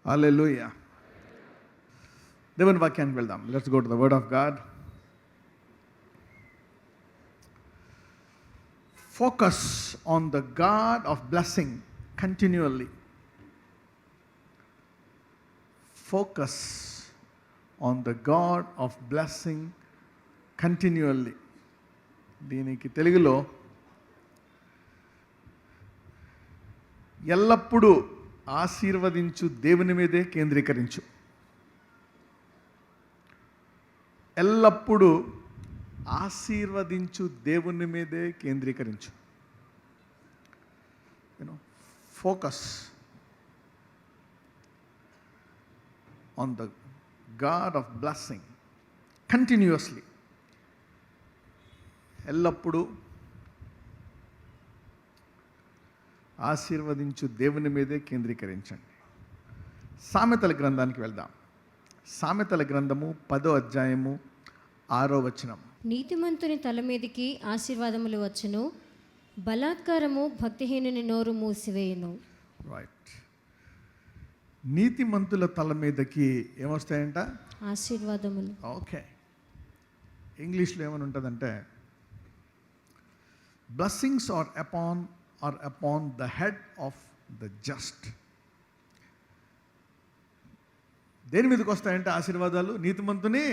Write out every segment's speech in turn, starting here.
హల్లెలూయా. దేవుని వాక్యానికి వెళ్దాం. Let's go to the word of God. Focus on the God of blessing continually. Focus on the God of blessing continually. దీనికి తెలుగులో ఎల్లప్పుడూ ఆశీర్వదించు దేవుని మీదే కేంద్రీకరించు. ఎల్లప్పుడూ ఆశీర్వదించు దేవుని మీదే కేంద్రీకరించు. Focus on the God of blessing continuously. ఎల్లప్పుడూ ఆశీర్వదించు దేవుని మీదే కేంద్రీకరించండి. సామెతల గ్రంథానికి వెళ్దాం. సామెతల గ్రంథము 10వ అధ్యాయము 6వ వచనం. నీతిమంతుని తల మీదికి ఆశీర్వాదములు వచ్చును, బలాత్కారము భక్తిహీనుని నోరు మూసివేయును. రైట్. నీతిమంతుల తల మీదకి ఏమొస్తాయంట? ఆశీర్వాదములు. ఓకే. ఇంగ్లీష్లో ఏమని ఉంటుందంటే, blessings are upon the head of the just. దేని మీదకి వస్తాయంటే ఆశీర్వాదాలు? నీతిమంతుని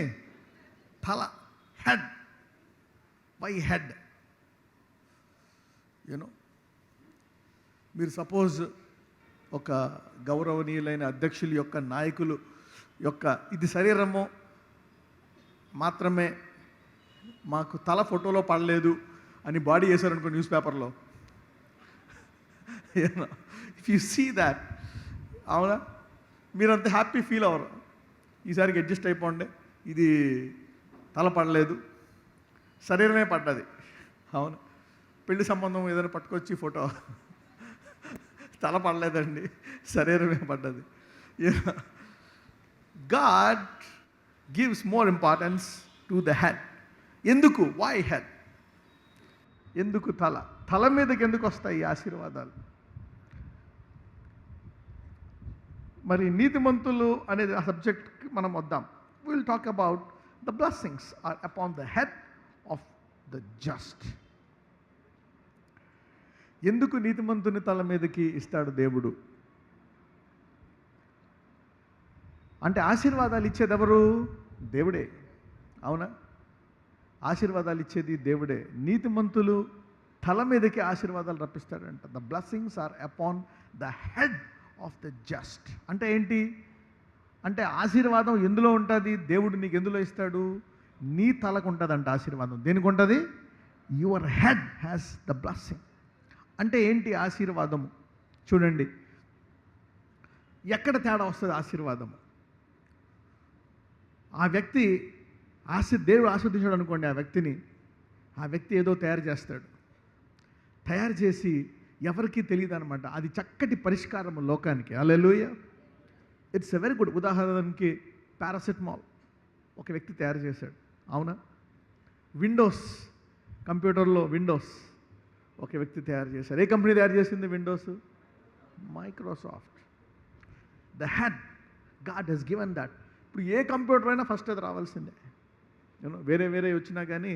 తల, హెడ్, బై హెడ్. మీరు సపోజ్ ఒక గౌరవనీయులైన అధ్యక్షుల యొక్క నాయకులు యొక్క ఇది శరీరము మాత్రమే, మాకు తల ఫోటోలో పడలేదు అని బాడీ వేశారనుకో న్యూస్ పేపర్లో. ఇఫ్ యూ సీ దాట్, అవునా, మీరంతా హ్యాపీ ఫీల్ అవ్వరు. ఈసారికి అడ్జస్ట్ అయిపోండి, ఇది తల పడలేదు, శరీరమే పడ్డది. అవును, పెళ్లి సంబంధం ఏదైనా పట్టుకొచ్చి ఫోటో, తల పడలేదండి, శరీరమే పడ్డది. God gives more importance to the head. ఎందుకు? Why head? ఎందుకు తల? తల మీదకి ఎందుకు వస్తాయి ఆశీర్వాదాలు? మరి నీతిమంతులు అనేది ఆ సబ్జెక్ట్కి మనం వద్దాం. Will talk about the blessings are upon the head of the just. ఎందుకు నీతిమంతుని తల మీదకి ఇస్తాడు దేవుడు అంటే, ఆశీర్వాదాలు ఇచ్చేది ఎవరు? దేవుడే. అవునా? ఆశీర్వాదాలు ఇచ్చేది దేవుడే. నీతిమంతులు తల మీదకి ఆశీర్వాదాలు రప్పిస్తాడంట. The blessings are upon the head of the just. అంటే ఏంటి? అంటే ఆశీర్వాదం ఎందులో ఉంటుంది? దేవుడు నీకు ఎందులో ఇస్తాడు? నీ తలకు ఉంటుందంట ఆశీర్వాదం. దేనికి ఉంటుంది? Your head has the blessing. అంటే ఏంటి ఆశీర్వాదము? చూడండి, ఎక్కడ తేడా వస్తుంది ఆశీర్వాదము? ఆ వ్యక్తి దేవుడు ఆశీర్వదించాడు అనుకోండి, ఆ వ్యక్తి ఏదో తయారు చేస్తాడు. తయారు చేసి ఎవరికీ తెలియదు అనమాట. అది చక్కటి పరిష్కారం లోకానికి. Hallelujah. It's a very good. ఉదాహరణకి పారాసెటమాల్ ఒక వ్యక్తి తయారు చేశాడు. అవునా? విండోస్, కంప్యూటర్లో విండోస్ ఒక వ్యక్తి తయారు చేశారు. ఏ కంపెనీ తయారు చేసింది Windows? Microsoft. The head, God has given that. ఇప్పుడు ఏ కంప్యూటర్ అయినా ఫస్ట్ అది రావాల్సిందే. వేరే వచ్చినా కానీ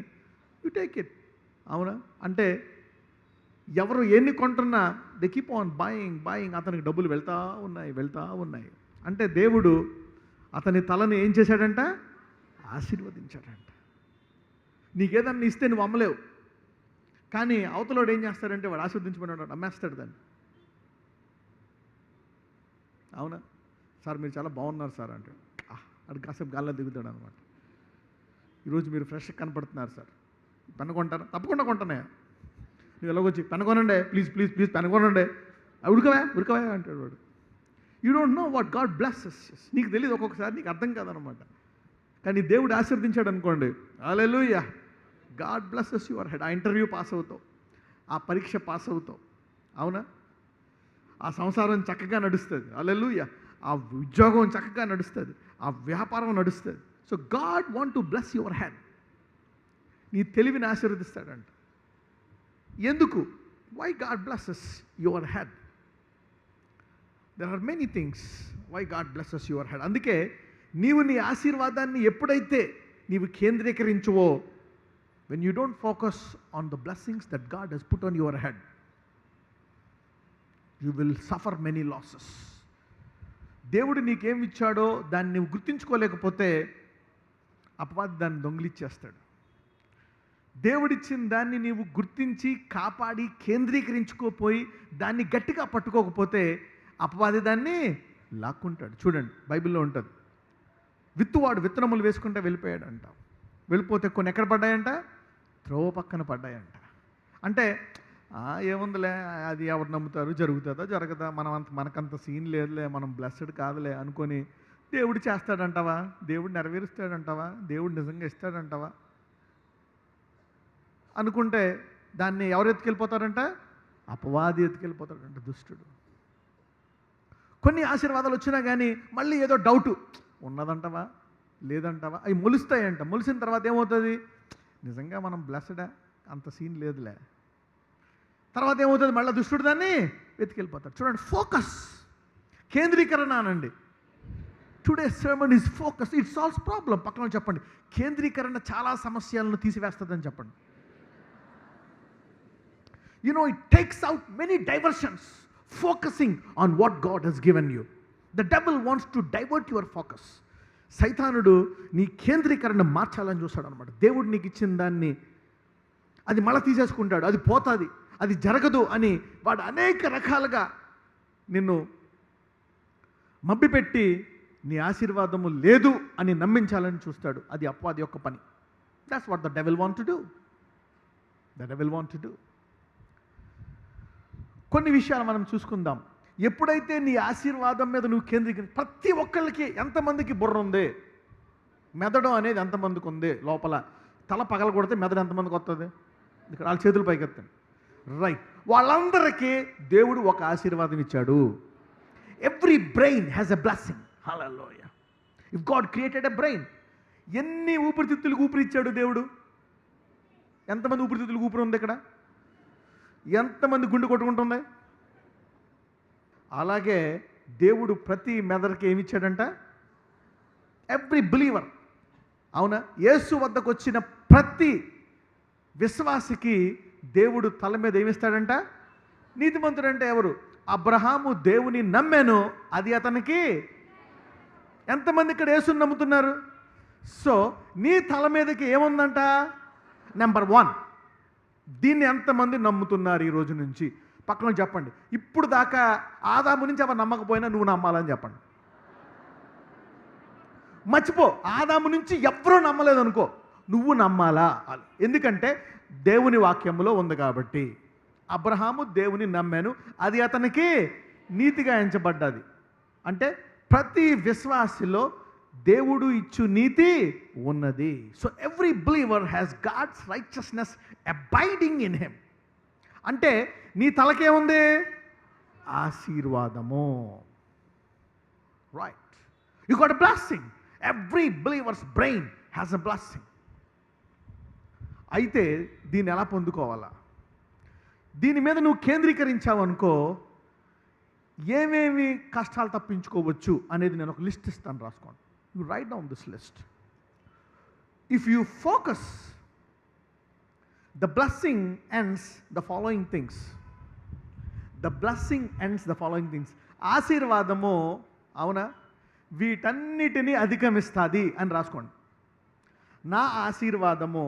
యు టేక్ ఇట్. అవునా? అంటే ఎవరు ఎన్ని కొంటున్నా దే కీప్ ఆన్ బాయింగ్. అతనికి డబ్బులు వెళ్తా ఉన్నాయి. అంటే దేవుడు అతని తలని ఏం చేశాడంట? ఆశీర్వదించాడంట. నీకేదన్నా ఇస్తే నువ్వు అమ్మలేవు, కానీ అవతలోడు ఏం చేస్తాడంటే వాడు ఆశీర్వదించమన్నాడు, అమ్మేస్తాడు దాన్ని. అవునా? సార్ మీరు చాలా బాగున్నారు సార్ అంటే అది కాసేపు గాల్లో దిగుతాడు అనమాట. ఈరోజు మీరు ఫ్రెష్గా కనపడుతున్నారు సార్, పెన్ను కొంటారా? తప్పకుండా కొంటానే. నువ్వు ఎలాగొచ్చి పెన్ను కొనండి, ప్లీజ్ పెన్ను కొనండి, ఉరకవా అంటాడు వాడు. You don't know what God blesses. నీకు తెలియదు, ఒక్కొక్కసారి నీకు అర్థం కాదనమాట. కానీ దేవుడు ఆశీర్వదించాడు అనుకోండి, హల్లెలూయా, గాడ్ బ్లెస్సెస్ యువర్ హెడ్. ఆ ఇంటర్వ్యూ పాస్ అవుతావు, ఆ పరీక్ష పాస్ అవుతావు. అవునా? ఆ సంసారం చక్కగా నడుస్తుంది. హల్లెలూయా. ఆ ఉద్యోగం చక్కగా నడుస్తుంది, ఆ వ్యాపారం నడుస్తుంది. So God want to bless your head. నీ తెలివిని ఆశీర్వదిస్తాడంట. ఎందుకు? Why God blesses your head? There are many things why God blesses your head. అందుకే నీవు నీ ఆశీర్వాదాన్ని ఎప్పుడైతే నీవు కేంద్రీకరించువో, when you don't focus on the blessings that God has put on your head, you will suffer many losses. దేవుడు నీకేమి ఇచ్చాడో దాన్ని నువ్వు గుర్తించుకోలేకపోతే అపవాది దాన్ని దొంగిలిచ్చేస్తాడు. దేవుడిచ్చిన దాన్ని నీవు గుర్తించి కాపాడి కేంద్రీకరించుకోపోయి దాన్ని గట్టిగా పట్టుకోకపోతే అపవాది దాన్ని లాక్కుంటాడు. చూడండి, బైబిల్లో ఉంటుంది, విత్తువాడు విత్తనములు వేసుకుంటే వెళ్ళిపోయాడంట. వెళ్ళిపోతే కొన్ని ఎక్కడ పడ్డాయంట? త్రోవ పక్కన పడ్డాయంట. అంటే ఏముందిలే, అది ఎవరు నమ్ముతారు, జరుగుతుందా జరగదా, మనకంత సీన్ లేదులే, మనం బ్లెస్డ్ కాదులే అనుకొని దేవుడు చేస్తాడంటావా? దేవుడు నెరవేరుస్తాడంటావా? దేవుడు నిజంగా ఇస్తాడంటావా అనుకుంటే దాన్ని ఎవరు ఎత్తుకెళ్ళిపోతారంట? అపవాది ఎత్తుకెళ్ళిపోతాడంట, దుష్టుడు. కొన్ని ఆశీర్వాదాలు వచ్చినా కానీ మళ్ళీ ఏదో డౌటు ఉన్నదంటావా లేదంటావా, అవి మొలుస్తాయంట. మొలిసిన తర్వాత ఏమవుతుంది? నిజంగా మనం బ్లెస్డా, అంత సీన్ లేదులే. తర్వాత ఏమవుతుంది? మళ్ళీ దుష్టుడు దాన్ని వెతికెళ్ళిపోతాడు. చూడండి, ఫోకస్, కేంద్రీకరణ అనండి. Today sermon is focus, it solves problem. పక్కన చెప్పండి, కేంద్రీకరణ చాలా సమస్యలను తీసివేస్తుందని చెప్పండి. You know, it takes out many diversions, focusing on what God has given you. The devil wants to divert your focus. సైతానుడు నీ కేంద్రీకరణ మార్చాలని చూస్తాడు అనమాట. దేవుడు నీకు ఇచ్చిన దాన్ని అది మళ్ళీ తీసేసుకుంటాడు, అది పోతుంది, అది జరగదు అని వాడు అనేక రకాలుగా నిన్ను మభ్యపెట్టి నీ ఆశీర్వాదము లేదు అని నమ్మించాలని చూస్తాడు. అది అపవాది యొక్క పని. That's what the devil want to do. The devil want to do. కొన్ని విషయాలు మనం చూసుకుందాం. ఎప్పుడైతే నీ ఆశీర్వాదం మీద నువ్వు ప్రతి ఒక్కళ్ళకి, ఎంతమందికి బుర్ర ఉంది, మెదడు అనేది ఎంతమందికి ఉంది లోపల, తల పగల కొడితే మెదడు ఎంతమందికి వస్తుంది? ఇక్కడ వాళ్ళ చేతులు పైకి ఎత్తండి. రైట్, వాళ్ళందరికీ దేవుడు ఒక ఆశీర్వాదం ఇచ్చాడు. Every brain has a blessing. Hallelujah. If God created a brain, ఎన్ని ఊపిరితిత్తులకు ఊపిరి ఇచ్చాడు దేవుడు? ఎంతమంది ఊపిరితిత్తులకు ఊపిరి ఉంది ఇక్కడ? ఎంతమంది గుండె కొట్టుకుంటుంది? అలాగే దేవుడు ప్రతి మెదడుకి ఏమి ఇచ్చాడంట? Every believer. అవునా? యేసు వద్దకు వచ్చిన ప్రతి విశ్వాసికి దేవుడు తల మీద ఏమిస్తాడంట? నీతిమంతుడు అంటే ఎవరు? అబ్రహాము దేవుని నమ్మాను, అది అతనికి. ఎంతమంది ఇక్కడ యేసుని నమ్ముతున్నారు? సో నీ తల మీదకి ఏముందంట? నెంబర్ 1. దీన్ని ఎంతమంది నమ్ముతున్నారు ఈ రోజు నుంచి? పక్కన చెప్పండి. ఇప్పుడు దాకా ఆదాము నుంచి ఎవరు నమ్మకపోయినా నువ్వు నమ్మాలని చెప్పండి. మర్చిపో, ఆదాము నుంచి ఎవ్వరూ నమ్మలేదు అనుకో, నువ్వు నమ్మాలా? ఎందుకంటే దేవుని వాక్యంలో ఉంది కాబట్టి. అబ్రహాము దేవుని నమ్మాను, అది అతనికి నీతిగా ఎంచబడ్డది. అంటే ప్రతి విశ్వాసిలో దేవుడు ఇచ్చు నీతి ఉన్నది. So every believer has God's righteousness abiding in him. అంటే నీ తలకేముంది? ఆశీర్వాదము. Right, you got a blessing. Every believers brain has a blessing. అయితే దీన్ని ఎలా పొందుకోవాలా? దీని మీద నువ్వు కేంద్రీకరించావు అనుకో, ఏమేమి కష్టాలు తప్పించుకోవచ్చు అనేది నేను ఒక లిస్ట్ ఇస్తాను, రాసుకోండి. You write down this list. If you focus, the blessing ends the following things. The blessing ends the following things. ఆశీర్వాదము, అవునా, వీటన్నిటినీ అధిగమిస్తుంది అని రాసుకోండి. నా ఆశీర్వాదము,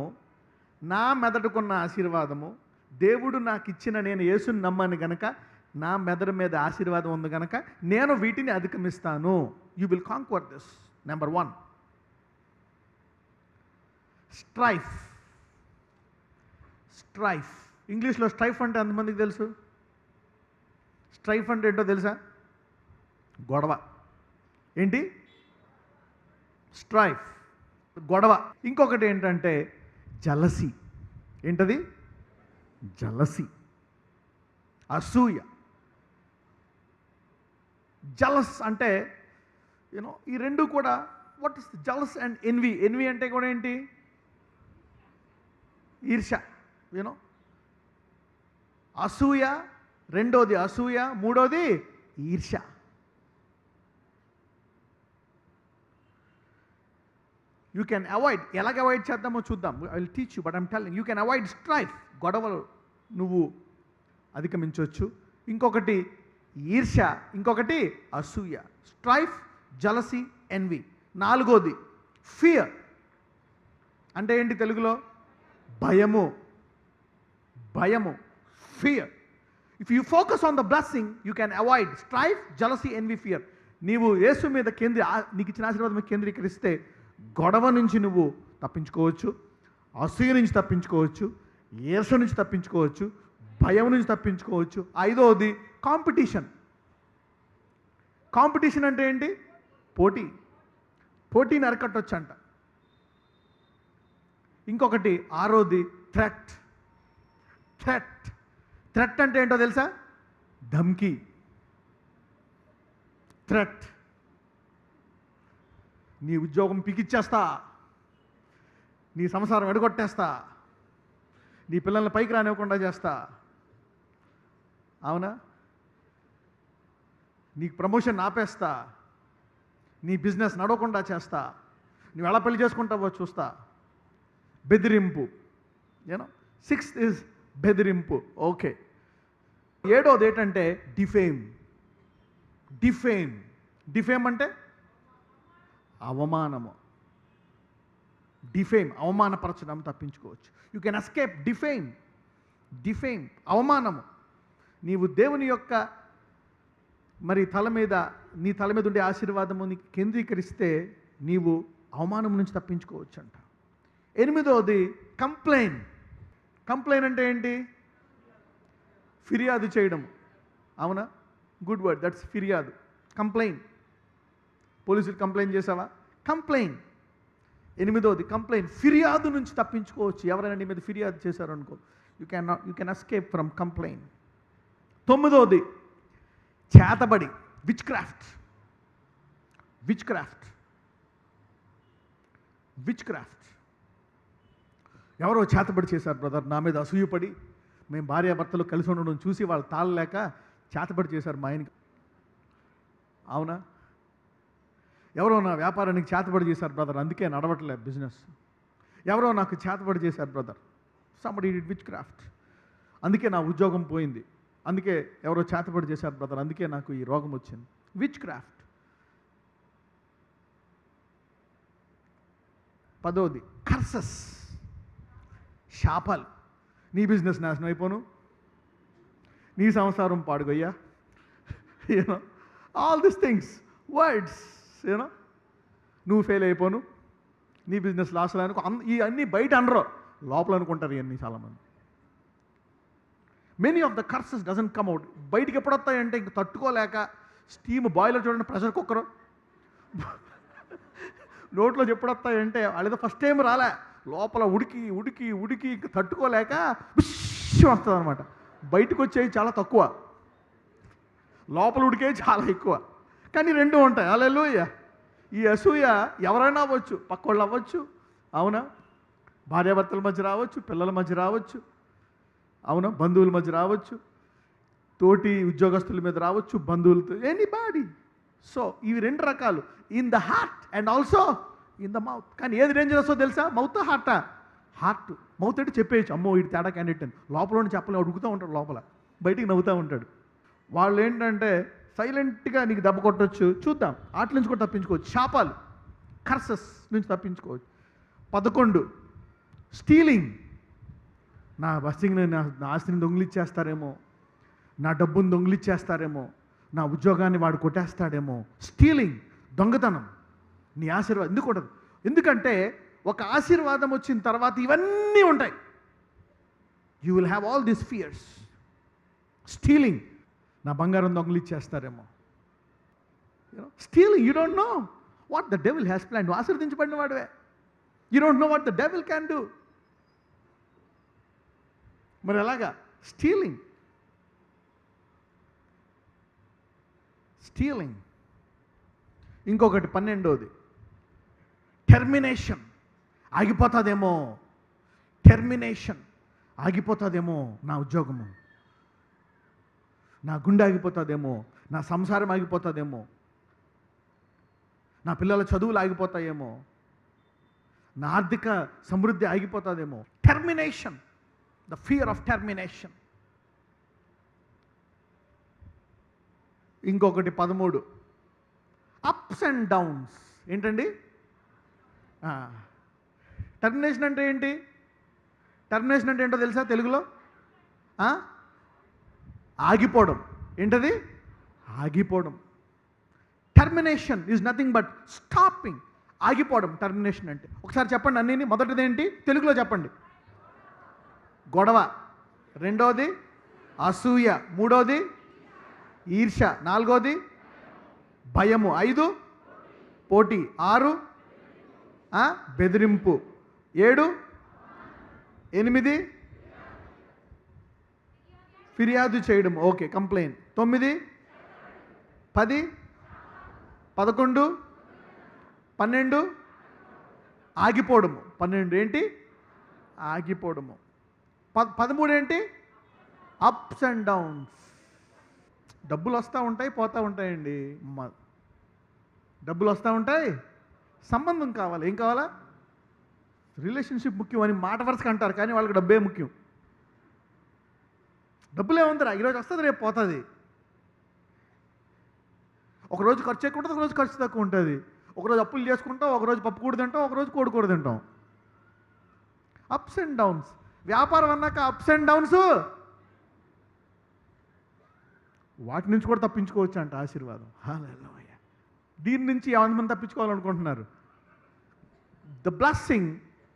నా మెదడుకున్న ఆశీర్వాదము, దేవుడు నాకు ఇచ్చిన, నేను యేసుని నమ్మాను గనక నా మెదడు మీద ఆశీర్వాదం ఉంది గనక నేను వీటిని అధిగమిస్తాను. You will conquer this. Number 1, strife. Strife, ఇంగ్లీష్లో స్ట్రైఫ్ అంటే ఎంతమందికి తెలుసు? స్ట్రైఫ్ అంటే ఏంటో తెలుసా? గొడవ. ఏంటి? స్ట్రైఫ్, గొడవ. ఇంకొకటి ఏంటంటే జలసి. ఏంటది? జలసి, అసూయ. జలస్ అంటే ఈ రెండు కూడా, what is jealous and envy. Envy అంటే కూడా ఏంటి? ఈర్ష్య. అసూయ, రెండోది అసూయ, మూడోది ఈర్ష్య. You can avoid. ఎలాగ అవాయిడ్ చేద్దామో చూద్దాం. I will teach you, but I'm telling you can avoid strife. గొడవలు నువ్వు అధిగమించవచ్చు. ఇంకొకటి ఈర్ష్య, ఇంకొకటి అసూయ. Strife, jealousy, envy. నాలుగోది ఫియర్. అంటే ఏంటి తెలుగులో? భయము. భయము, fear. If you focus on the blessing you can avoid strife, jealousy, envy, fear. నీవు యేసు మీద నీకు ఇచ్చిన ఆశీర్వాదం మీద కేంద్రీకరిస్తే గొడవ నుంచి నువ్వు తప్పించుకోవచ్చు, అసూయ నుంచి తప్పించుకోవచ్చు, ఈర్ష నుంచి తప్పించుకోవచ్చు, భయం నుంచి తప్పించుకోవచ్చు. ఐదవది కాంపిటీషన్. కాంపిటీషన్ అంటే ఏంటి? పోటీ. పోటీని అరికట్టొచ్చు అంట. ఇంకొకటి ఆరోది థ్రెట్. థ్రెట్. థ్రెట్ అంటే ఏంటో తెలుసా? ధమ్కి. థ్రెట్. నీ ఉద్యోగం పికిచ్చేస్తా, నీ సంసారం ఎడగొట్టేస్తా, నీ పిల్లల్ని పైకి రానివ్వకుండా చేస్తా, అవునా? నీకు ప్రమోషన్ ఆపేస్తా, నీ బిజినెస్ నడవకుండా చేస్తా, నువ్వు ఎలా పెళ్లి చేసుకుంటావో చూస్తా. బెదిరింపు. యూనో. 6th is బెదిరింపు. ఓకే. 7వది ఏంటంటే డిఫేమ్. డిఫేమ్. డిఫేమ్ అంటే అవమానము. డిఫేమ్, అవమానపరచడం తప్పించుకోవచ్చు. You can escape defame. Defame, అవమానము. నీవు దేవుని యొక్క నీ తల మీద ఉండే ఆశీర్వాదము నీకు కేంద్రీకరిస్తే నీవు అవమానం నుంచి తప్పించుకోవచ్చు అంట. 8వది కంప్లైన్. కంప్లైన్ అంటే ఏంటి? ఫిర్యాదు చేయడం. అవునా? గుడ్ వర్డ్, దట్స్ ఫిర్యాదు. కంప్లైన్. పోలీసులు కంప్లైంట్ చేసావా? కంప్లైన్. 8వది కంప్లైంట్. ఫిర్యాదు నుంచి తప్పించుకోవచ్చు. ఎవరైనా నీ మీద ఫిర్యాదు చేశారనుకో, you can escape from complaint. 9వది చేతబడి. Witchcraft. Witchcraft. Witchcraft. ఎవరో చేతబడి చేశారు బ్రదర్, నా మీద అసూయపడి, మేము భార్యాభర్తలు కలిసి ఉండడం చూసి వాళ్ళు తాళలేక చేతబడి చేశారు మా ఆయనకి. అవునా? ఎవరో నా వ్యాపారానికి చేతబడి చేశారు బ్రదర్, అందుకే నడవట్లేదు బిజినెస్. ఎవరో నాకు చేతబడి చేశారు brother, somebody did which craft, అందుకే నా ఉద్యోగం పోయింది. అందుకే ఎవరో చేతబడి చేశారు బ్రదర్, అందుకే నాకు ఈ రోగం వచ్చింది. Witchcraft. 10వది కర్సెస్. శాపాలు. నీ బిజినెస్ నాశనం అయిపోను, నీ సంసారం పాడుగయ్యా, you know, all this things, words, you know, నువ్వు ఫెయిల్ అయిపోను, నీ బిజినెస్ లాస్ అనుకో. ఇవన్నీ బయట అనరు, లోపల అనుకుంటారు ఇవన్నీ చాలామంది. Many of the curses doesn't come out. బయటికి ఎప్పుడు వస్తాయంటే ఇంక తట్టుకోలేక, స్టీమ్ బాయిలర్ చూడండి, ప్రెషర్ కుక్కరు నోట్లో ఎప్పుడు వస్తాయంటే వాళ్ళేదో ఫస్ట్ టైం రాలే, లోపల ఉడికి ఉడికి ఉడికి ఇంక తట్టుకోలేక వస్తుంది అనమాట. బయటకు వచ్చేవి చాలా తక్కువ, లోపల ఉడికేవి చాలా ఎక్కువ. కానీ రెండు ఉంటాయి. హల్లెలూయా. ఈ అసూయ ఎవరైనా అవ్వచ్చు, పక్కోళ్ళు అవ్వచ్చు, అవునా, భార్యాభర్తల మధ్య రావచ్చు, పిల్లల మధ్య రావచ్చు, అవునా, బంధువుల మధ్య రావచ్చు, తోటి ఉద్యోగస్తుల మీద రావచ్చు, బంధువులతో, ఎనీబాడీ. సో ఇవి రెండు రకాలు, in the heart and also in the mouth. కానీ ఏది డేంజరస్సో తెలుసా? మౌత్, హార్టా? హార్ట్. మౌత్ అంటే చెప్పేయచ్చు, అమ్మో వీడి తేడా క్యాండిడేట్ అని. లోపల ఉండి చెప్పలేం, అడుగుతూ ఉంటాడు, లోపల బయటికి నవ్వుతూ ఉంటాడు. వాళ్ళు ఏంటంటే సైలెంట్గా నీకు దెబ్బ కొట్టవచ్చు. చూద్దాం, వాటి నుంచి కూడా తప్పించుకోవచ్చు. శాపాలు, కర్సెస్ నుంచి తప్పించుకోవచ్చు. 11 స్టీలింగ్. నా బస్సింగ్ని, నా ఆస్తిని దొంగిలిచ్చేస్తారేమో, నా డబ్బుని దొంగిలిచ్చేస్తారేమో, నా ఉద్యోగాన్ని వాడు కొట్టేస్తాడేమో. స్టీలింగ్, దొంగతనం. నీ ఆశీర్వాదం ఎందుకు ఉండదు? ఎందుకంటే ఒక ఆశీర్వాదం వచ్చిన తర్వాత ఇవన్నీ ఉంటాయి. You will have all these fears. Stealing, నా బంగారం దొంగిలిచ్చేస్తారేమో. Stealing, you don't know what the devil has plan. నువ్వు ఆశీర్వదించబడిన వాడివే, you don't know what the devil can do. మరి ఎలాగా? స్టీలింగ్. స్టీలింగ్. ఇంకొకటి 12వది టెర్మినేషన్. ఆగిపోతుందేమో. టెర్మినేషన్, ఆగిపోతుందేమో నా ఉద్యోగము, నా గుండె ఆగిపోతుందేమో, నా సంసారం ఆగిపోతుందేమో, నా పిల్లల చదువులు ఆగిపోతాయేమో, నా ఆర్థిక సమృద్ధి ఆగిపోతుందేమో. Termination, the fear of termination. ఇంకొకటి 13, అప్స్ అండ్ డౌన్స్. ఏంటండి టెర్మినేషన్ అంటే ఏంటి? టెర్మినేషన్ అంటే ఏంటో తెలుసా తెలుగులో? ఆగిపోవడం. ఏంటది? ఆగిపోవడం. Termination is nothing but stopping. ఆగిపోవడం టెర్మినేషన్ అంటే. ఒకసారి చెప్పండి అన్నీ. మొదటిది ఏంటి తెలుగులో చెప్పండి? గొడవ. రెండోది అసూయ. మూడోది ఈర్ష. నాలుగోది భయము. 5 పోటీ. 6 బెదిరింపు. 7 8 ఫిర్యాదు చేయడం. Okay, complaint. 9 10 11 12 ఆగిపోవడము. 12 ఏంటి? ఆగిపోవడము. 13 ఏంటి? Apps and downs. డబ్బులు వస్తూ ఉంటాయి, పోతూ ఉంటాయండి. డబ్బులు వస్తూ ఉంటాయి, సంబంధం కావాలి. ఏం కావాలా? రిలేషన్షిప్ ముఖ్యం అని మాట వరుసగా అంటారు, కానీ వాళ్ళకి డబ్బే ముఖ్యం. డబ్బులే ఉందిరా, ఈరోజు వస్తుంది రేపు పోతుంది. ఒకరోజు ఖర్చు ఎక్కువ ఉంటుంది, ఒకరోజు ఖర్చు తక్కువ ఉంటుంది. ఒకరోజు అప్పులు చేసుకుంటాం, ఒకరోజు పప్పు కూర తింటాం, ఒకరోజు కోడికూర తింటాం. Apps and downs. వ్యాపారం అన్నాక అప్స్ అండ్ డౌన్స్, వాటి నుంచి కూడా తప్పించుకోవచ్చు అంట ఆశీర్వాదం. హల్లెలూయా. దీని నుంచి ఎంతమంది తప్పించుకోవాలనుకుంటున్నారు? The blessing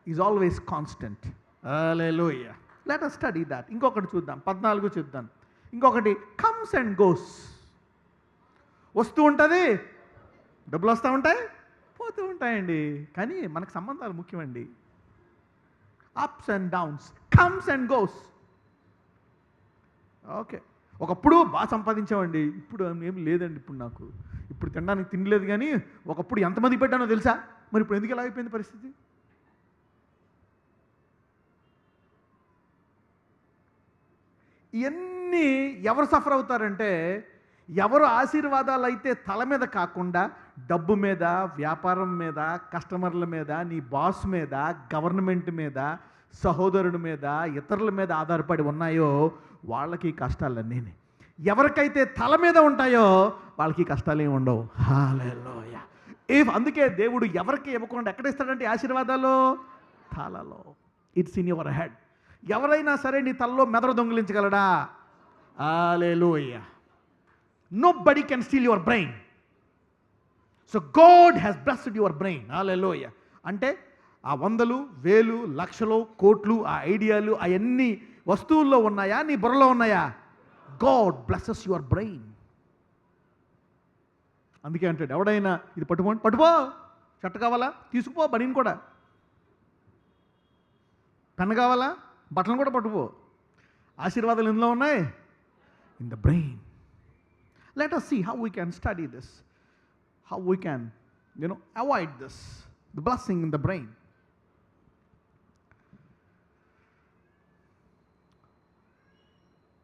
is always constant. Hallelujah. Let us study that. ఇంకొకటి చూద్దాం, 14 చూద్దాం. ఇంకొకటి కమ్స్ అండ్ గోస్. వస్తూ ఉంటుంది, డబ్బులు వస్తూ ఉంటాయి, పోతూ ఉంటాయండి. కానీ మనకు సంబంధాలు ముఖ్యమండి. Apps and downs, comes and goes. Okay, ఒకప్పుడు బాగా సంపాదించామండి, ఇప్పుడు ఏం లేదండి. ఇప్పుడు తినడానికి తినలేదు. కానీ ఒకప్పుడు ఎంతమంది పెట్టానో తెలుసా? మరి ఇప్పుడు ఎందుకు ఎలా అయిపోయింది పరిస్థితి? ఇవన్నీ ఎవరు సఫర్ అవుతారంటే, ఎవరు ఆశీర్వాదాలు అయితే తల మీద కాకుండా డబ్బు మీద, వ్యాపారం మీద, కస్టమర్ల మీద, నీ బాస్ మీద, గవర్నమెంట్ మీద, సహోదరుడి మీద, ఇతరుల మీద ఆధారపడి ఉన్నాయో వాళ్ళకి కష్టాలన్నీ. ఎవరికైతే తల మీద ఉంటాయో వాళ్ళకి కష్టాలు ఏమి ఉండవు. హల్లెలూయా. అందుకే దేవుడు ఎవరికి ఇవ్వకుండా ఎక్కడ ఇస్తాడంటే ఆశీర్వాదాలు తలలో. It's in your head. ఎవరైనా సరే నీ తలలో మెదడు దొంగిలించగలడా? Hallelujah. Nobody can steal your brain. So God has blessed your brain. Hallelujah. అంటే ఆ 100, 1000, లక్షలు, కోట్లు, ఆ ఐడియాలు అవన్నీ వస్తువుల్లో ఉన్నాయా, నీ బుర్రలో ఉన్నాయా? God blesses your brain. అందుకే అంటాడు, ఎవడైనా ఇది పట్టుకో, షర్ట్ కావాలా తీసుకుపో, బనీన్ కూడా, పెన్ కావాలా, బట్టలను కూడా పట్టుకో. ఆశీర్వాదాలు ఇందులో ఉన్నాయి, in the brain. Let us see how we can study this, how we can avoid this, the blessing in the brain.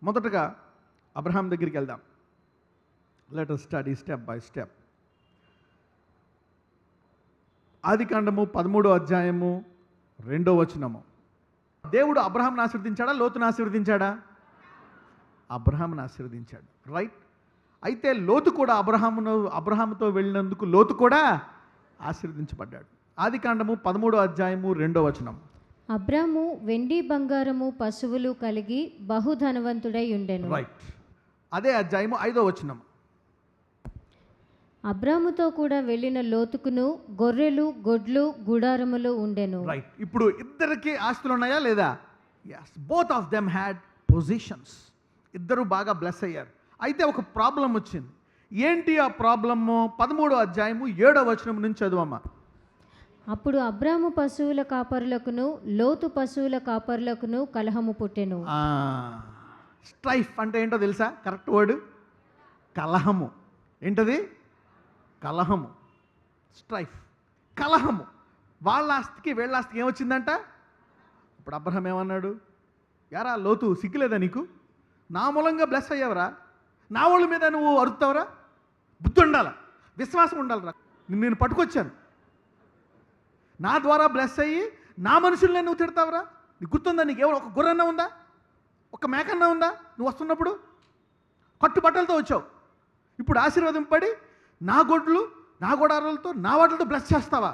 మొదటగా అబ్రహాం దగ్గరికి వెళ్దాం. Let us study step by step. ఆదికాండము 13వ అధ్యాయము 2వ వచనము. దేవుడు అబ్రహాంను ఆశీర్వదించాడా, లోతును ఆశీర్వదించాడా? అబ్రహాంను ఆశీర్వదించాడు, రైట్. అయితే లోతు కూడా అబ్రహాముతో వెళ్ళినందుకు లోతు కూడా ఆశీర్వదించబడ్డాడు. ఆదికాండము 13వ అధ్యాయము 2వ వచనం. అబ్రాము వెండి బంగారము పశువులు కలిగి బహుధనవంతుడై ఉండెను. రైట్. అదే అధ్యాయము 5వ వచనం. అబ్రాముతో కూడా వెళ్ళిన లోతుకును గొర్రెలు, గొడ్లు, గుడారములు ఉండెను. రైట్. ఇప్పుడు ఇద్దరికి ఆస్తులు ఉన్నాయా లేదా? yes, both of them had possessions. ఇద్దరు బాగా బ్లెస్ అయ్యారు. అయితే ఒక ప్రాబ్లం వచ్చింది. ఏంటి ఆ ప్రాబ్లము? 13వ అధ్యాయము 7వ వచనం నుంచి చదువమ్మా. అప్పుడు అబ్రాము పశువుల కాపరులకును లోతు పశువుల కాపరులకును కలహము పుట్టెను. స్ట్రైఫ్ అంటే ఏంటో తెలుసా? కరెక్ట్ వర్డ్ కలహము. ఏంటది? కలహము. స్ట్రైఫ్, కలహము. వాళ్ళ ఆస్తికి వీళ్ళ ఆస్తికి ఏమొచ్చిందంట? ఇప్పుడు అబ్రహాం ఏమన్నాడు? యారా లోతు, సిగ్గులేదా నీకు? నా మూలంగా బ్లెస్ అయ్యావరా, నా వాళ్ళ మీద నువ్వు అరుతావరా? బుద్ధి ఉండాల, విశ్వాసం ఉండాలరా. నేను పట్టుకొచ్చాను, నా ద్వారా బ్లెస్ అయ్యి నా మనుషుల్ని నువ్వు తిడతావురా? నీకు గుర్తుందా? నీకు ఎవరు ఒక గుర్రన్న ఉందా? ఒక మేకన్నా ఉందా? నువ్వు వస్తున్నప్పుడు కట్టుబట్టలతో వచ్చావు. ఇప్పుడు ఆశీర్వాదం నా గొడ్లు నా గొడారులతో నా వాటితో బ్లెస్ చేస్తావా?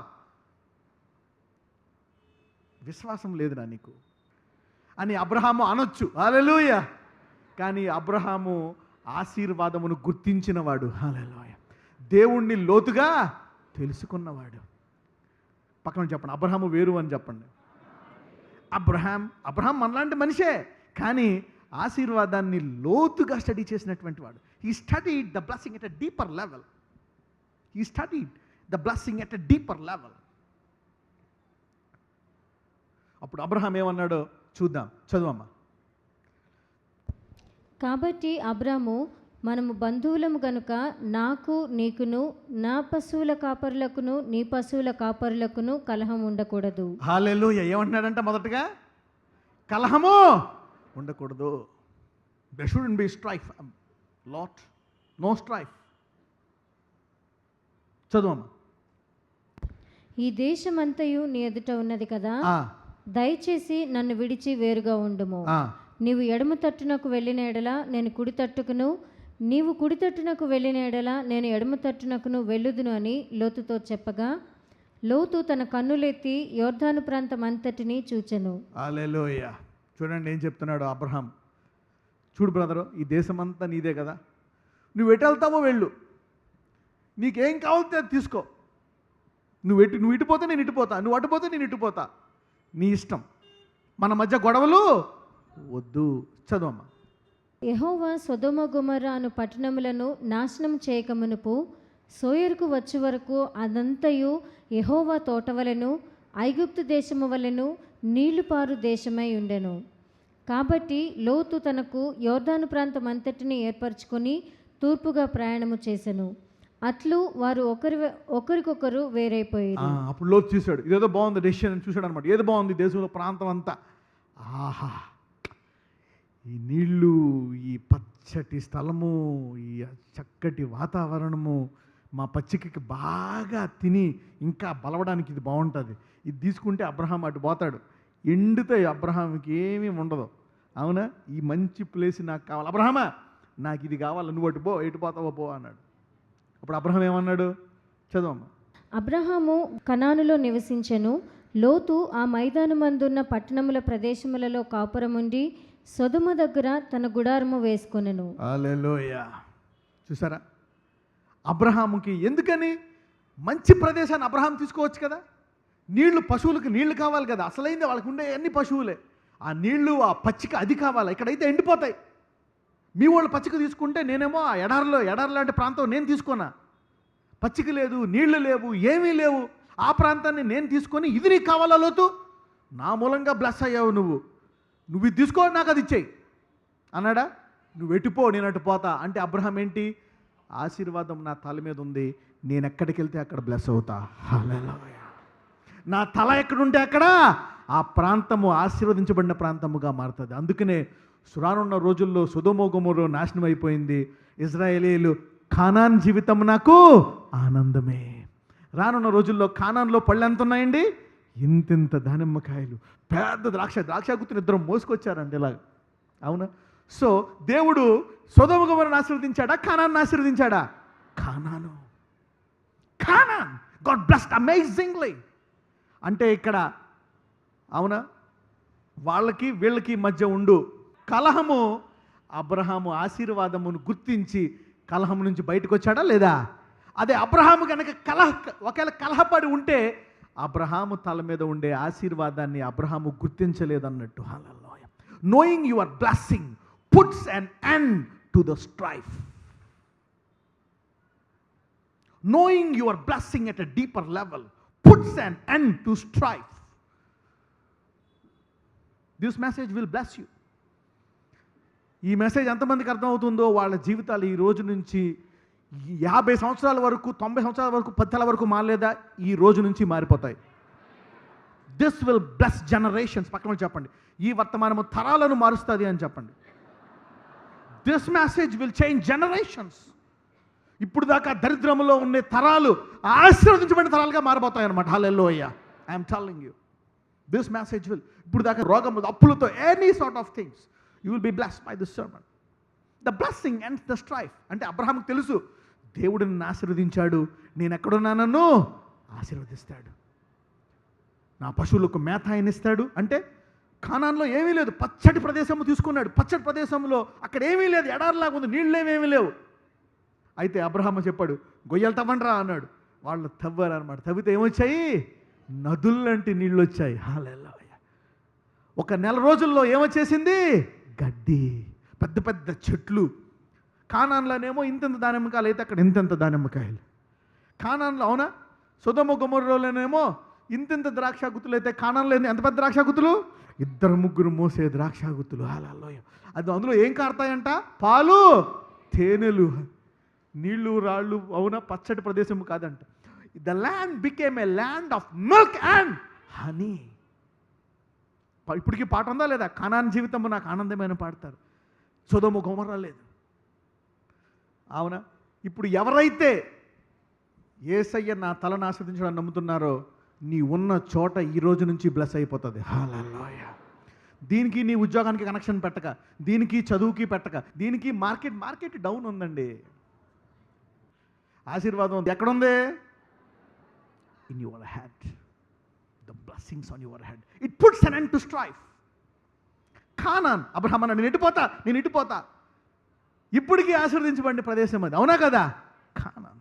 విశ్వాసం లేదురా నీకు అని అబ్రహాము అనొచ్చు. హల్లెలూయా. కానీ అబ్రహాము ఆశీర్వాదమును గుర్తించినవాడు. హల్లెలూయా. దేవుణ్ణి లోతుగా తెలుసుకున్నవాడు. పక్కన చెప్పండి, అబ్రహాము వేరు అని చెప్పండి. అబ్రహాం మనలాంటి మనిషే, కానీ ఆశీర్వాదాన్ని లోతుగా స్టడీ చేసినటువంటి వాడు. He studied the blessing at a deeper level. అప్పుడు అబ్రహాం ఏమన్నాడో చూద్దాం, చదువమ్మా. కాబట్టి అబ్రాము, మనము బంధువులము గనుక నాకు నీకును నా పశువుల కాపరులకును నీ పశువుల కాపరులకును కలహం ఉండకూడదు. హల్లెలూయా. ఏమంటున్నాడంట? మొదటగా కలహము ఉండకూడదు. There shouldn't be strife. No strife. చదువమ్మా. ఈ దేశమంతయు నీ ఎదుట ఉన్నది కదా, దయచేసి నన్ను విడిచి వేరుగా ఉండుము. నీవు ఎడమ తట్టునకు వెళ్ళిన ఎడల నేను కుడి తట్టుకును, నీవు కుడి తట్టునకు వెళ్ళిన ఎడల నేను ఎడమ తట్టునకును వెళ్ళుదును అని లోతుతో చెప్పగా, లోతు తన కన్నులెత్తి యోర్దాను ప్రాంతం అంతటిని చూచెను. హల్లెలూయా. చూడండి ఏం చెప్తున్నాడు అబ్రహాం. చూడు బ్రదరు, ఈ దేశమంతా నీదే కదా, నువ్వు ఎటు వెళ్తావో వెళ్ళు, నీకేం కావాలితే అది తీసుకో. నువ్వు ఇటుపోతే నేను ఇటుపోతా, నువ్వు అటుపోతే నేను ఇటుపోతా, నీ ఇష్టం. మన మధ్య గొడవలు వద్దు. చదవమ్మా. యెహోవా సొదొమ గొమొర్రా అను పట్టణములను నాశనం చేయకమునుపు సోయరుకు వచ్చే వరకు అదంతయు యెహోవా తోటవలెను ఐగుప్తు దేశము వలెను నీళ్లు పారు దేశమై ఉండెను. కాబట్టి లోతు తనకు యోర్దాను ప్రాంతం అంతటిని ఏర్పరచుకొని తూర్పుగా ప్రయాణము చేసెను. అట్లు వారు ఒకరికొకరు వేరైపోయారు. అప్పుడు లోతు చూశాడు, ఇదేదో బాగుంది డెసిషన్ అని చూశాడు అనమాట. ఏదో బాగుంది దేశంలో ప్రాంతం అంతా. ఆహా, ఈ నీళ్ళు, ఈ పచ్చటి స్థలము, ఈ చక్కటి వాతావరణము, మా పచ్చికకి బాగా తిని ఇంకా బలవడానికి ఇది బాగుంటుంది. ఇది తీసుకుంటే అబ్రహాం అటు పోతాడు, ఎండితే అబ్రహాంకి ఏమీ ఉండదు. అవునా? ఈ మంచి ప్లేస్ నాకు కావాలి. అబ్రహామా, నాకు ఇది కావాలి, నువ్వు అటు పో, ఎటు పోతావో పో అన్నాడు. అప్పుడు అబ్రహాం ఏమన్నాడు? చదవమ్మా. అబ్రహాము కనానులో నివసించెను. లోతు ఆ మైదానమందున్న పట్టణముల ప్రదేశములలో కాపురముండి సొదొమ దగ్గర తన గుడారము వేసుకొనెను. హల్లెలూయా. చూసారా? అబ్రహాముకి ఎందుకని మంచి ప్రదేశాన్ని అబ్రహాం తీసుకోవచ్చు కదా. నీళ్లు, పశువులకు నీళ్లు కావాలి కదా, అసలైంది వాళ్ళకు ఉండే అన్ని పశువులే. ఆ నీళ్లు, ఆ పచ్చిక అది కావాలి. ఇక్కడైతే ఎండిపోతాయి. మీ వాళ్ళు పచ్చిక తీసుకుంటే నేనేమో ఆ ఎడారి లాంటి ప్రాంతం నేను తీసుకోనా? పచ్చిక లేదు, నీళ్లు లేవు, ఏమీ లేవు. ఆ ప్రాంతాన్ని నేను తీసుకొని, ఇది నీకు కావాలా లోతు? నా మూలంగా బ్లెస్ అయ్యావు నువ్వు ఇది తీసుకో, నాకు అది ఇచ్చేయి అన్నాడా? నువ్వు ఎటుపో, నేను అటు పోతా అంటే అబ్రహాం ఏంటి? ఆశీర్వాదం నా తల మీద ఉంది, నేను ఎక్కడికి వెళ్తే అక్కడ బ్లెస్ అవుతా. హల్లెలూయా. నా తల ఎక్కడుంటే అక్కడ ఆ ప్రాంతము ఆశీర్వదించబడిన ప్రాంతముగా మారుతుంది. అందుకనే రానున్న రోజుల్లో సొదొమ గొమొర్రా నాశనం అయిపోయింది. ఇజ్రాయేలీలు కానాన్ జీవితం నాకు ఆనందమే. రానున్న రోజుల్లో కానాన్లో పళ్ళు ఎంత ఉన్నాయండి? ఇంతింత దానిమ్మకాయలు, పెద్ద ద్రాక్ష గుత్తుని ఇద్దరు మోసుకొచ్చారండి ఇలాగ. అవునా? సో దేవుడు సొదొమ గొమొర్రాను ఆశీర్వదించాడా, కానాన్ని ఆశీర్వదించాడా? కానాన్. God blessed amazingly. అంటే ఇక్కడ అవునా, వాళ్ళకి వీళ్ళకి మధ్య ఉండు కలహము. అబ్రహాము ఆశీర్వాదమును గుర్తించి కలహం నుంచి బయటకు వచ్చాడా లేదా? అదే అబ్రహాము కనుక ఒకవేళ కలహపడి ఉంటే అబ్రహాము తల మీద ఉండే ఆశీర్వాదాన్ని అబ్రహాము గుర్తించలేదన్నట్టు. హల్లెలూయా. Knowing your blessing puts an end to the strife. Knowing your blessing at a deeper level puts an end to strife. This message will bless you. ఈ మెసేజ్ ఎంతమందికి అర్థమవుతుందో వాళ్ళ జీవితాలు ఈ రోజు నుంచి 50 సంవత్సరాల వరకు, 90 సంవత్సరాల వరకు, 10 తల వరకు మారలేదా? ఈ రోజు నుంచి మారిపోతాయి. This will bless generations. పక్కన చెప్పండి, ఈ వర్తమానము తరాలను మారుస్తుంది అని చెప్పండి. This message will change generations. ఇప్పుడు దాకా దరిద్రములో ఉండే తరాలు ఆశీర్వదించబడిన తరాలుగా మారిపోతాయి అన్నమాట. హల్లెలూయా. I'm telling you this message will. ఇప్పుడు దాకా రోగము, అప్పులతో, any sort of things, you will be blessed by this sermon. The blessing and the strife. అంటే అబ్రహాంకి తెలుసు, దేవుడు నన్ను ఆశీర్వదించాడు, నేను ఎక్కడున్నానన్ను ఆశీర్వదిస్తాడు, నా పశువులకు మేత ఆయన ఇస్తాడు. అంటే కానాన్లో ఏమీ లేదు, పచ్చటి ప్రదేశము తీసుకున్నాడు. పచ్చటి ప్రదేశంలో అక్కడ ఏమీ లేదు, ఎడారిలాగా ఉంది, నీళ్ళేమేమీ లేవు. అయితే అబ్రహాము చెప్పాడు, గొయ్యలు తవ్వండ్రా అన్నాడు. వాళ్ళు తవ్వారు అనమాట. తవ్వితే ఏమొచ్చాయి? నదుల్లాంటి నీళ్ళు వచ్చాయి. హల్లెలూయా. ఒక నెల రోజుల్లో ఏమొచ్చేసింది? గడ్డి, పెద్ద పెద్ద చెట్లు. కానాన్లోనేమో ఇంతంత దానిమ్మకాయలు అయితే అక్కడ ఇంతంత దానిమ్మకాయలు. కానాన్లో, అవునా? సొదొమ గొమొర్రాలోనేమో ఇంతింత ద్రాక్ష గుత్తులు అయితే కానాన్లో ఎంత పెద్ద ద్రాక్ష గుత్తులు? 2-3 మోసే ద్రాక్ష గుత్తులు. హల్లెలూయా. అది అందులో ఏం కారుతాయంట? పాలు, తేనెలు. నీళ్లు, రాళ్ళు, అవునా? పచ్చటి ప్రదేశం కాదంట. The land became a land of milk and honey. ఇప్పటికీ పాట ఉందా లేదా? కానాన్ జీవితం నాకు ఆనందమైన పాడతారు. సొదొమ గొమొర్రా లేదు, అవునా? ఇప్పుడు ఎవరైతే యేసయ్య నా తలను ఆశ్రదించడానికి నమ్ముతున్నారో, నీ ఉన్న చోట ఈ రోజు నుంచి బ్లెస్ అయిపోతుంది. హల్లెలూయా. దీనికి నీ ఉద్యోగానికి కనెక్షన్ పెట్టక, దీనికి చదువుకి పెట్టక, దీనికి మార్కెట్ డౌన్ ఉందండి. ఆశీర్వాదం ఎక్కడుంది? In your hand. The blessings on your hand. It puts an end to strife. Conan, Abraham అన్న, నేను ఇటుపోతా. ఇప్పటికీ ఆశీర్వదించబడిన ప్రదేశం అది, అవునా కదా? Conan,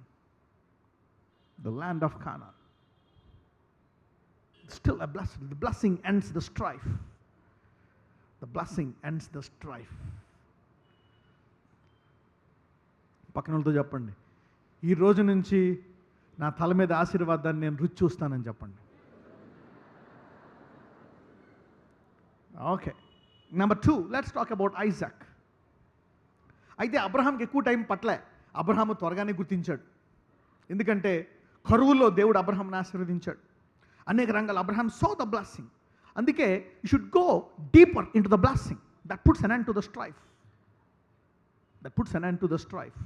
the land of Conan. Still a blessing. The blessing ends the strife. The blessing ends the strife. పక్కనతో చెప్పండి, ఈ రోజు నుంచి నా తల మీద ఆశీర్వాదాన్ని నేను రుచి చూస్తానని చెప్పండి. Okay, number 2, let's talk about Isaac. అయితే అబ్రహాంకి ఎక్కువ టైం పట్టలే. అబ్రహాము త్వరగానే గుర్తించాడు. ఎందుకంటే కరువులో దేవుడు అబ్రహాంని ఆశీర్వదించాడు. అనేక రంగాలు అబ్రహాం saw the blessing. అందుకే you should go deeper into the blessing. That puts an end to the strife. That puts an end to the strife.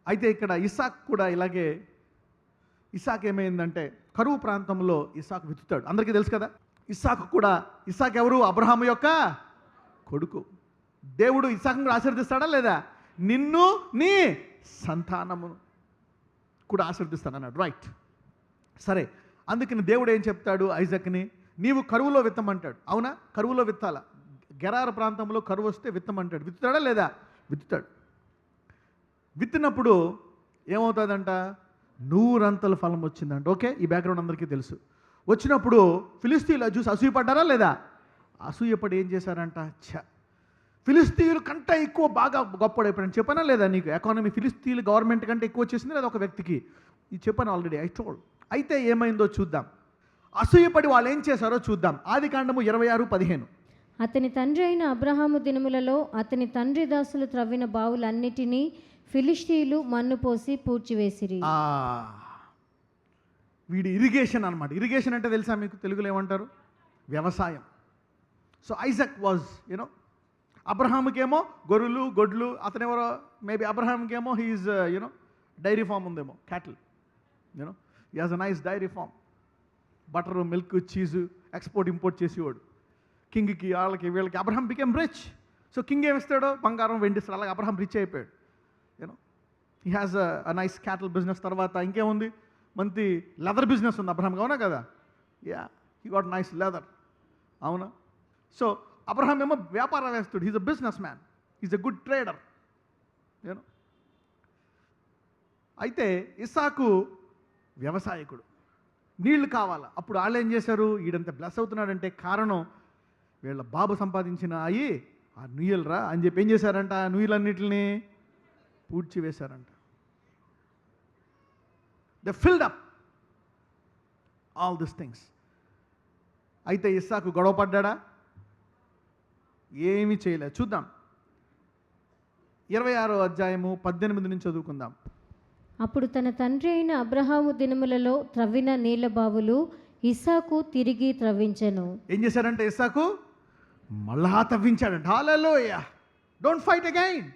అయితే ఇక్కడ ఇసాక్ కూడా ఇలాగే. ఇసాక్ ఏమైందంటే, కరువు ప్రాంతంలో ఇసాక్ విత్తుతాడు. అందరికీ తెలుసు కదా. ఇసాక్ ఎవరు? అబ్రహాము యొక్క కొడుకు. దేవుడు ఇసాక్ను ఆశీర్వదిస్తాడా లేదా? నిన్ను, నీ సంతానమును కూడా ఆశీర్వదిస్తానన్నాడు. రైట్, సరే. అందుకని దేవుడు ఏం చెప్తాడు ఐజాక్ని? నీవు కరువులో విత్తమంటాడు. అవునా? కరువులో విత్తాల. గెరారు ప్రాంతంలో కరువు వస్తే విత్తమంటాడు. విత్తుతాడా లేదా? విత్తుతాడు. విత్తినప్పుడు ఏమవుతుందంట? 100 ఫలం వచ్చిందంట. ఓకే, ఈ బ్యాక్గ్రౌండ్ అందరికీ తెలుసు. వచ్చినప్పుడు ఫిలిస్తీన్లు చూసి అసూయపడ్డారా లేదా? అసూయపడి ఏం చేశారంట? ఫిలిస్తీన్ల కంటే ఎక్కువ బాగా గొప్పడైపోయాడు. చెప్పానా లేదా నీకు? ఎకానమీ ఫిలిస్తీన్ల గవర్నమెంట్ కంటే ఎక్కువ వచ్చేసింది లేదా ఒక వ్యక్తికి? ఇది చెప్పాను ఆల్రెడీ, ఐ టోల్డ్. అయితే ఏమైందో చూద్దాం. అసూయపడి వాళ్ళు ఏం చేశారో చూద్దాం. ఆదికాండము 26:15. అతని తండ్రి అయిన అబ్రహాము దినములలో అతని తండ్రి దాసులు త్రవ్విన బావులన్నిటినీ ఫిలిష్తీయులు మన్ను పోసి పూడ్చివేసిరి. వీడి ఇరిగేషన్ అనమాట. ఇరిగేషన్ అంటే తెలుసా మీకు? తెలుగులో ఏమంటారు? వ్యవసాయం. సో ఐజాక్ వాజ్ అబ్రహాముకేమో గొర్రెలు, గొడ్లు. అతనెవరో మేబీ అబ్రహాంకేమో హీఈస్ డైరీ ఫామ్ ఉందేమో, cattle. He has a nice dairy farm. Butter, milk, cheese export import చేసేవాడు. కింగ్కి, వాళ్ళకి, వీళ్ళకి. Abraham became rich. So king ఏమిస్తాడో? బంగారం, వెండి ఇస్తాడు. అలాగే అబ్రహాం రిచ్ అయిపోయాడు. He has a nice cattle business. తర్వాత ఇంకేముంది? మంచి లెదర్ బిజినెస్ ఉంది అబ్రహాంకి, అవునా కదా? Yeah, he got nice leather, అవునా? సో అబ్రహాం ఏమో వ్యాపారవేస్తుడు. He's a business man, he's a good trader. అయితే ఇస్సాకు వ్యవసాయకుడు. నీళ్లు కావాలా. అప్పుడు వాళ్ళు ఏం చేశారు? ఈడంత బ్లెస్ అవుతున్నాడంటే కారణం వీళ్ళ బాబు సంపాదించిన ఆ నుయ్యలరా అని చెప్పి ఏం చేశారంట? ఆ నుయ్యలన్నిటిని పూడ్చి వేశారంట. They filled up all this things. అయితే ఇస్సాకు గొడవ పడ్డా? ఏమీ చేయలేదు. చూద్దాం, 26:18 నుంచి చదువుకుందాం. అప్పుడు తన తండ్రి అయిన అబ్రహాము దినములలో త్రవ్విన నీళ్ల బావులు ఇస్సాకు తిరిగి త్రవ్వించెను. ఏం చేశాడంటే ఇస్సాకు మళ్ళా తవ్వించాడంట. హల్లెలూయా. Don't fight again,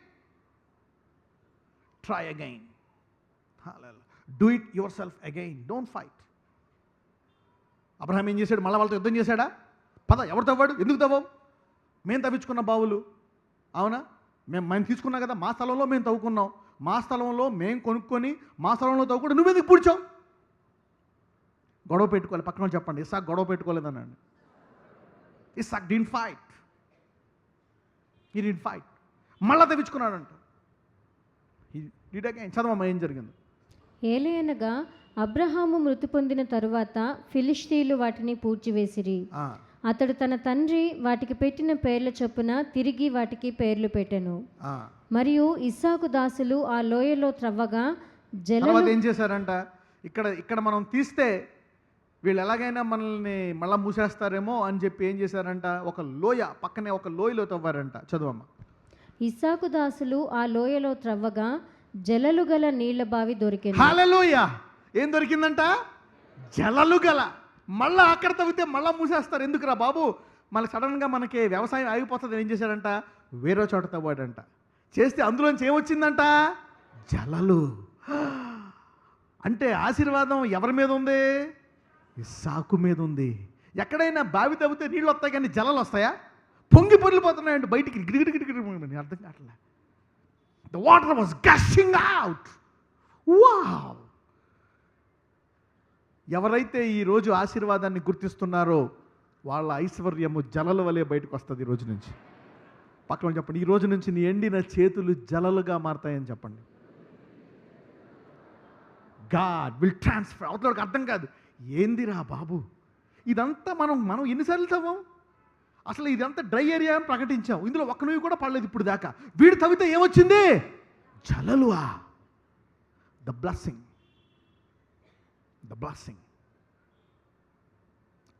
try again. Do it yourself again, don't fight. Abraham ఏం చేశాడు? మళ్ళీ వాళ్ళతో యుద్ధం చేశాడా? పద, ఎవరు తవ్వాడు? ఎందుకు తవ్వవు? మేము తవ్వించుకున్న బావులు, అవునా? మేము తీసుకున్నాం కదా, మా స్థలంలో మేము తవ్వుకున్నాం, మా స్థలంలో మేము కొనుక్కొని మా స్థలంలో తవ్వుకుంటే నువ్వెందుకు పూడ్చావు? గొడవ పెట్టుకోవాలి. పక్కన చెప్పండి, ఇస్సాకు గొడవ పెట్టుకోలేదనండి. ఇస్సాకు did fight, he did fight. మళ్ళా తెచ్చుకున్నాడంట. చదవమ్మా ఏం జరిగింది? ఏలయనగా అబ్రహాము మృతి పొందిన తరువాత ఫిలిష్తీయులు వాటిని పూడ్చివేసిరి. అతడు తన తండ్రి వాటికి పెట్టిన పేర్ల చొప్పున తిరిగి వాటికి పేర్లు పెట్టెను. మరియు ఇస్సాకు దాసులు ఆ లోయలో త్రవ్వగా జలం ఏం చేశారంట? ఇక్కడ మనం తీస్తే వీళ్ళు ఎలాగైనా మనల్ని మళ్ళా మూసేస్తారేమో అని చెప్పి ఏం చేశారంట? ఒక లోయ పక్కనే ఒక లోయలో తవ్వారంట. చదువమ్మా. ఇస్సాకు దాసులు ఆ లోయలో త్రవ్వగా జలలు గల నీళ్ల బావి దొరికింది. హల్లెలూయా! ఏం దొరికిందంట? జలలు గల. మళ్ళా అక్కడ తవ్వితే మళ్ళా మూసేస్తారు. ఎందుకురా బాబు? మళ్ళీ సడన్గా మనకి వ్యవసాయం ఆగిపోతుంది. ఏం చేశాడంట? వేరే చోట తవ్వాడంట. చేస్తే అందులోంచి ఏమొచ్చిందంట? జలలు. అంటే ఆశీర్వాదం ఎవరి మీద ఉంది? ఇస్సాకు మీద ఉంది. ఎక్కడైనా బావి తవ్వితే నీళ్ళు వస్తాయి కానీ జలాలు వస్తాయా? పొంగి పొర్లిపోతున్నాయండి బయటికి, గిడిగిడిగిడి. అర్థం కావట్లే. The water was gushing out. Wow! ఎవరైతే ఈరోజు ఆశీర్వాదాన్ని గుర్తిస్తున్నారో వాళ్ళ ఐశ్వర్యము జలల వలె బయటకు వస్తుంది ఈ రోజు నుంచి. పక్కన చెప్పండి, ఈ రోజు నుంచి నీ ఎండిన చేతులు జలలుగా మారుతాయని చెప్పండి. God will transfer. అవతలకి అర్థం కాదు, ఏందిరా బాబు ఇదంతా మనం ఎన్నిసార్లు తవ్వాం? అసలు ఇదంతా డ్రై ఏరియా అని ప్రకటించాం, ఇందులో ఒక్క నువ్వు కూడా పడలేదు ఇప్పుడు దాకా. వీడు తవ్వితే ఏమొచ్చింది? జలలువా. The blessing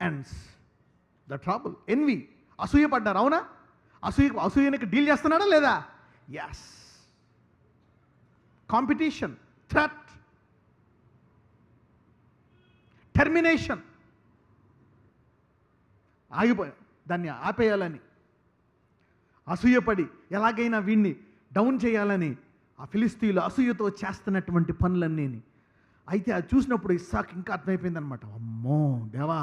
ends the trouble. envy, అసూయ పడ్డారు, అవునా? అసూయనికి డీల్ చేస్తున్నాడా లేదా? ఎస్. కాంపిటీషన్, థ్రెట్, టెర్మినేషన్, ఆగిపోయా దాన్ని ఆపేయాలని అసూయపడి ఎలాగైనా వీడిని డౌన్ చేయాలని ఆ ఫిలిస్తీయులు అసూయతో చేస్తున్నటువంటి పనులన్నీ. అయితే అది చూసినప్పుడు ఇస్సాకు ఇంకా అర్థమైపోయింది అనమాట. అమ్మో దేవా,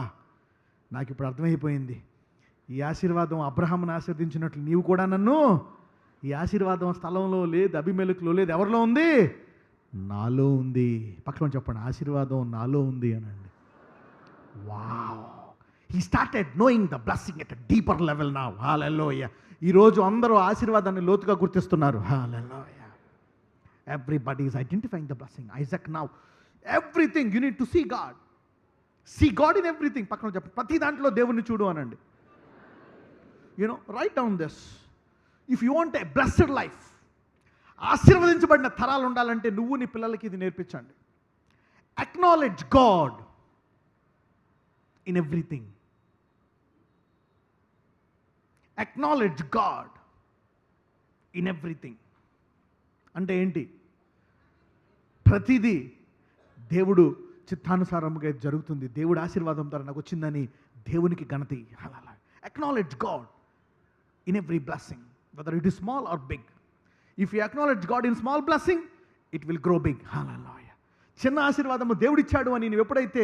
నాకు ఇప్పుడు అర్థమైపోయింది. ఈ ఆశీర్వాదం అబ్రహామును ఆశీర్వదించినట్లు నీవు కూడా నన్ను, ఈ ఆశీర్వాదం స్థలంలో లేదు, అబీమెలెకులో లేదు, ఎవరిలో ఉంది? నాలో ఉంది. పక్కన చెప్పండి, ఆశీర్వాదం నాలో ఉంది అనండి. Wow! He started knowing the blessing at a deeper level now. Hallelujah. ఈరోజు అందరూ ఆశీర్వాదాన్ని లోతుగా గుర్తిస్తున్నారు. Hallelujah. Everybody is identifying the blessing. Isaac now. Everything you need to see God. See God in everything. పక్కన చెప్పండి, ప్రతి దాంట్లో దేవుణ్ణి చూడు అనండి. Write down this. If you want a blessed life, ఆశీర్వదించబడిన తరాలు ఉండాలంటే నువ్వు నీ పిల్లలకి ఇది నేర్పించండి. Acknowledge God in everything. Acknowledge God in everything. అంటే ఏంటి? ప్రతిదీ దేవుడు చిత్తానుసారముగా జరుగుతుంది, దేవుడు ఆశీర్వాదం ద్వారా నాకు వచ్చిందని దేవునికి ఘనత. Acknowledge God in every blessing, whether it is small or big. If you acknowledge God in small blessing, it will grow big. Hallelujah. చిన్న ఆశీర్వాదము దేవుడిచ్చాడు అని నువ్వు ఎప్పుడైతే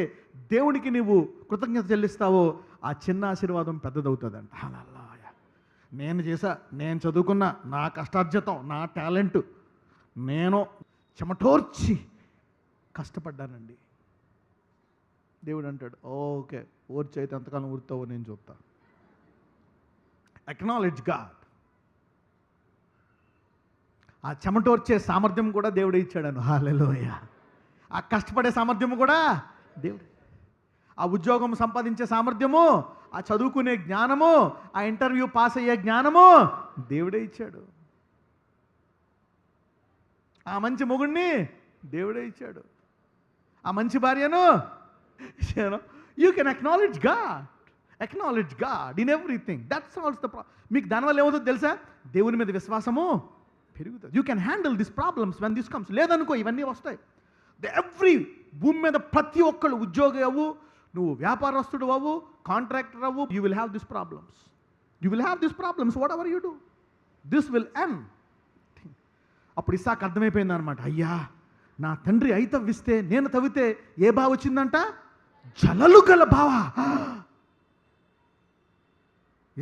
దేవునికి నువ్వు కృతజ్ఞత చెల్లిస్తావో ఆ చిన్న ఆశీర్వాదం పెద్దదవుతుందంట. హల్లెలూయా. నేను చదువుకున్న నా కష్టార్జితం, నా టాలెంట్, నేను చెమటోర్చి కష్టపడ్డానండి. దేవుడు అంటాడు, ఓకే ఓర్చి అయితే ఎంతకాలం ఊరుతావో నేను చూస్తా. Acknowledge God. ఆ చెమటోర్చే సామర్థ్యం కూడా దేవుడే ఇచ్చాడను. హల్లెలూయా. ఆ కష్టపడే సామర్థ్యము కూడా దేవుడు, ఆ ఉద్యోగం సంపాదించే సామర్థ్యము, ఆ చదువుకునే జ్ఞానము, ఆ ఇంటర్వ్యూ పాస్ అయ్యే జ్ఞానము దేవుడే ఇచ్చాడు. ఆ మంచి మొగుడిని దేవుడే ఇచ్చాడు. ఆ మంచి భార్యను. You can acknowledge God in everything. That solves the problem. మీకు దానివల్ల ఏమవుతుందో తెలుసా? దేవుని మీద విశ్వాసము పెరుగుతుంది. You can handle this problems when this comes. లేదనుకో ఇవన్నీ వస్తాయి. భూమి మీద ప్రతి ఒక్కళ్ళు, ఉద్యోగి అవ్వు, నువ్వు వ్యాపారస్తుడు అవ్వు, కాంట్రాక్టర్ అవ్వు, you will have this problems. What ever you do, this will end. అప్పుడు ఇస్సాకు అర్థమైపోయింది అనమాట, అయ్యా నా తండ్రి అయి తవ్విస్తే నేను తవ్వితే ఏ బావ వచ్చిందంట? జలలు గల బావ.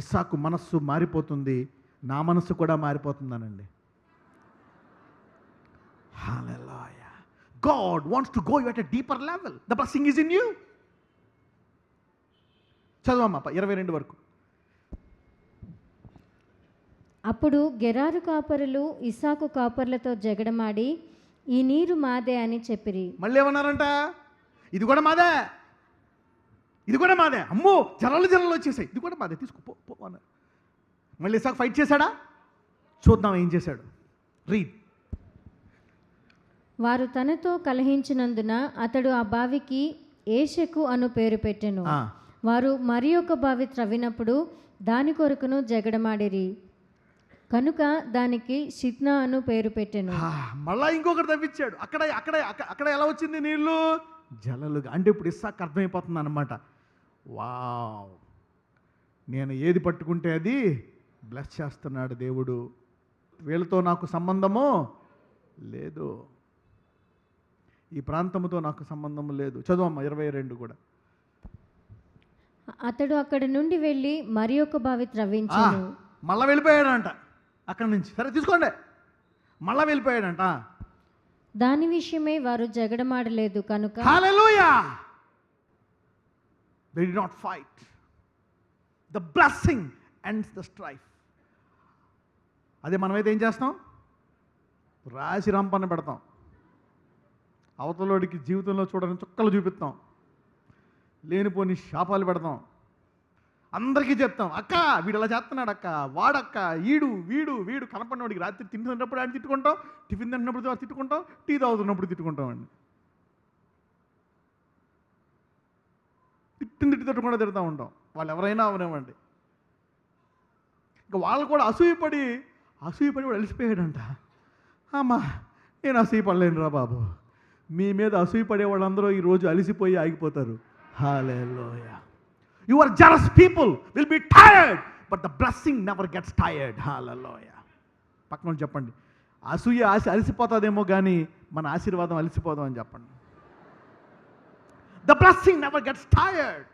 ఇస్సాకు మనస్సు మారిపోతుంది, నా మనస్సు కూడా మారిపోతుందనండి. హల్లెలూయా. God wants to go you at a deeper level. The blessing is in you. చదవమ్మా 22 వరకు. అప్పుడు గెరారు కాపరులు ఇస్సాకు కాపర్లతో జగడమాడి, ఈ నీరు మాదే అని చెప్పిరి. మళ్ళీ ఏమన్నారంట? ఇది కూడా మాదే, ఇది కూడా మాదే. అమ్మో, జలలు వచ్చేసాయి, ఇది కూడా మాదే, తీసుకో పో అన్నారు. మళ్ళీ ఇస్సాకు ఫైట్ చేశాడా? చూద్దాం ఏం చేశాడు. రీడ్. వారు తనతో కలహించినందున అతడు ఆ బావికి ఏషెకు అను పేరు పెట్టెను. వారు మరి ఒక బావి త్రవ్వినప్పుడు దాని కొరకును జగడమాడిరి కనుక దానికి షిత్నా అను పేరు పెట్టెను. మళ్ళా ఇంకొకటి తవ్వించాడు. అక్కడ ఎలా వచ్చింది నీళ్ళు? జలలుగా. అంటే ఇప్పుడు ఇస్సాకు అర్థమైపోతుంది అన్నమాట. వావ్, నేను ఏది పట్టుకుంటే అది బ్లెస్ చేస్తున్నాడు దేవుడు. వీళ్ళతో నాకు సంబంధము లేదు, ఈ ప్రాంతముతో నాకు సంబంధం లేదు. చదువమ్మ 22 కూడా. అతడు అక్కడి నుండి వెళ్ళి మరి ఒక బావి త్రవ్వించాడు. మళ్ళా వెళ్ళిపోయాడంట అక్కడి నుంచి. సరే తీసుకోండి, మళ్ళా వెళ్ళిపోయాడంట. దాని విషయమై వారు జగడమాడలేదు కనుక. హల్లెలూయా. They did not fight. The blessing ends the strife. అదే మనమైతే ఏం చేస్తాం? రాసి రంపన్న పెడతాం, అవతలోడికి జీవితంలో చూడని చుక్కలు చూపిస్తాం, లేనిపోని శాపాలు పెడతాం, అందరికీ చెప్తాం, అక్క వీడు అలా చేస్తున్నాడు, అక్క వాడక్క, వీడు కనపడినవాడికి రాత్రి తింటున్నప్పుడు ఆయన తిట్టుకుంటాం, టిఫిన్ తింటున్నప్పుడు తిట్టుకుంటాం, టీ తాగుతున్నప్పుడు తిట్టుకుంటాం అండి. తిట్టుకుండా తిడుతూ ఉంటాం. వాళ్ళు ఎవరైనా అవనివ్వండి. ఇంకా వాళ్ళు కూడా అసూయపడి వాడు అలసిపోయాడంట. అమ్మా, నేను అసూయపడలేను రా బాబు. మీ మీద అసూయపడే వాళ్ళందరూ ఈరోజు అలసిపోయి ఆగిపోతారు. హల్లెలూయా. You are jealous people will be tired, but the blessing never gets tired. Hallelujah. పక్కన చెప్పండి, అసూయ అలసిపోతుందేమో కానీ మన ఆశీర్వాదం అలసిపోదాం అని చెప్పండి. The blessing never gets tired.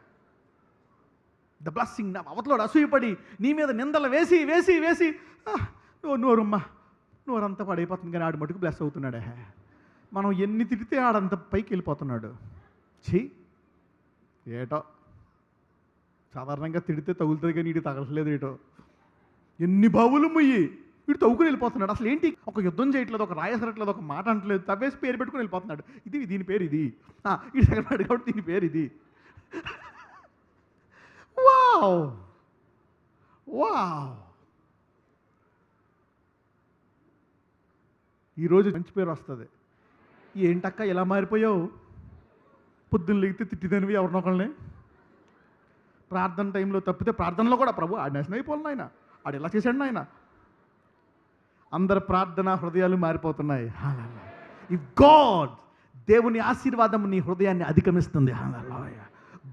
The blessing never. అవతలోడు అసూయపడి నీ మీద నిందలు వేసి నోరమ్మా, నోరంతా పడైపోతుంది, కానీ ఆడు మటుకు బ్లెస్ అవుతున్నాడే. మనం ఎన్ని తిడితే ఆడంత పైకి వెళ్ళిపోతున్నాడు. ఏటో సాధారణంగా తిడితే తగులుతుంది, కానీ వీడికి తగలట్లేదు. ఏటో ఎన్ని బావులు ముయ్యి వీడు తవ్వుకుని వెళ్ళిపోతున్నాడు. అసలు ఏంటి? ఒక యుద్ధం చేయట్లేదు, ఒక రాయసరట్లేదు, ఒక మాట అంటలేదు, తవ్వేసి పేరు పెట్టుకుని వెళ్ళిపోతున్నాడు. దీని పేరు ఇది, ఇది సెకండ్ కాబట్టి దీని పేరు ఇది. Wow wow. ఈరోజు మంచి పేరు వస్తుంది. ఏంటక్క ఎలా మారిపోయావు? పొద్దున్న లేగితే తిట్టిదనివి ఎవరినొకళ్ళని, ప్రార్థన టైంలో తప్పితే ప్రార్థనలో కూడా ప్రభు ఆడు నాశనం అయిపోవాలి నాయన, ఆడు ఎలా చేశాడు నాయన. అందరి ప్రార్థన హృదయాలు మారిపోతున్నాయి. ఇఫ్ గాడ్, దేవుని ఆశీర్వాదం నీ హృదయాన్ని అధిగమిస్తుంది. హల్లెలూయా.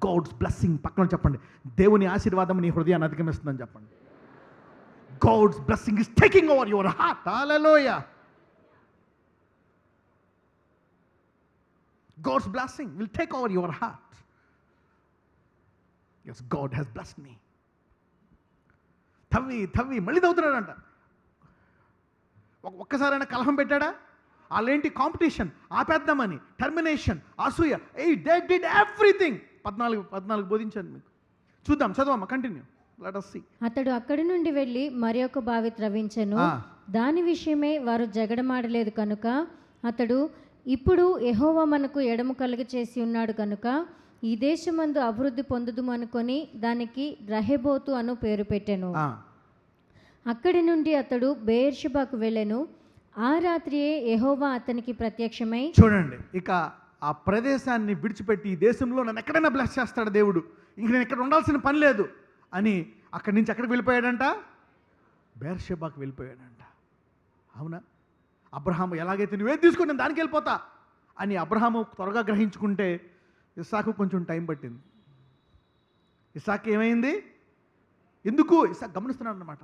God's blessing. పక్కన చెప్పండి, దేవుని ఆశీర్వాదం నీ హృదయాన్ని అధిగమిస్తుందని చెప్పండి. God's blessing is taking over your heart. Hallelujah. God's blessing will take over your heart. Yes, God has blessed me. తవ్వి మళ్ళీ తవ్వుతున్నాడంట. ఒక్కసారైనా కలహం పెట్టాడా? వాళ్ళేంటి కాంపిటీషన్, ఆపేద్దామని, టర్మినేషన్, అసూయ. They did everything. 14 బోధించాను మీకు. చూద్దాం, చదవమ్మా, కంటిన్యూ. Let us see. అతడు అక్కడి నుండి వెళ్ళి మరి ఒక బావి త్రవ్వించెను. దాని విషయమై వారు జగడమాడలేదు కనుక అతడు, ఇప్పుడు యెహోవా మనకు ఎడము కలుగ చేసి ఉన్నాడు కనుక ఈ దేశమందు అభివృద్ధి పొందుదుము అనుకొని దానికి రహెబోతు అను పేరు పెట్టెను. అక్కడి నుండి అతడు బెయేర్షెబాకు వెళ్ళెను. ఆ రాత్రియే యెహోవా అతనికి ప్రత్యక్షమై, చూడండి, ఇక ఆ ప్రదేశాన్ని విడిచిపెట్టి ఈ దేశంలో నన్ను ఎక్కడైనా బ్లెస్ చేస్తాడు దేవుడు, ఇంక నేను ఇక్కడ ఉండాల్సిన పని లేదు అని అక్కడి నుంచి ఎక్కడికి వెళ్ళిపోయాడంట? బెయేర్షెబాకు వెళ్ళిపోయాడంట. అవునా? అబ్రహాము ఎలాగైతే నువ్వేం తీసుకుని నేను దానికి వెళ్ళిపోతా అని అబ్రహాము త్వరగా గ్రహించుకుంటే ఇస్సాకు కొంచెం టైం పట్టింది. ఇస్సాకు ఏమైంది? ఎందుకు? ఇస్సాకు గమనిస్తున్నాడు అనమాట.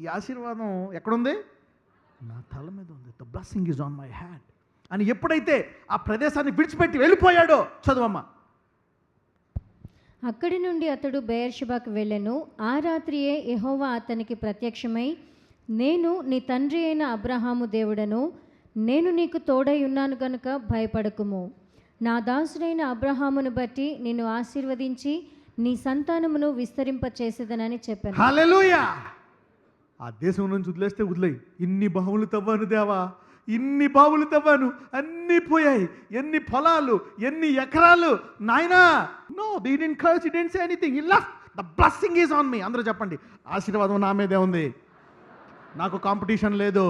ఈ ఆశీర్వాదం ఎక్కడుంది? నా తల మీద ఉంది. The blessing is on my hand. అని ఎప్పుడైతే ఆ ప్రదేశాన్ని విడిచిపెట్టి వెళ్ళిపోయాడో, చదువమ్మా. అక్కడి నుండి అతడు బెయేర్షెబాకు వెళ్ళెను. ఆ రాత్రియే యెహోవా అతనికి ప్రత్యక్షమై, నేను నీ తండ్రి అయిన అబ్రహాము దేవుడను, నేను నీకు తోడై ఉన్నాను గనుక భయపడకుము. నా దాసుడైన అబ్రహామును బట్టి నిన్ను ఆశీర్వదించి నీ సంతానమును విస్తరింపచేసేదనని చెప్పాను. హల్లెలూయా. ఆ దేశం నుంచి వదిలేస్తే వదిలేయి. ఇన్ని బావులు తవ్వాను దేవా, ఇన్ని బావులు తవ్వాను, అన్నీ పోయాయి. ఎన్ని పొలాలు, ఎన్ని ఎకరాలు నాయనా. No, they didn't curse, they didn't say anything. He left. The blessing is on me. అందరూ చెప్పండి, ఆశీర్వాదం నా మీదే ఉంది. నాకు కాంపిటీషన్ లేదు,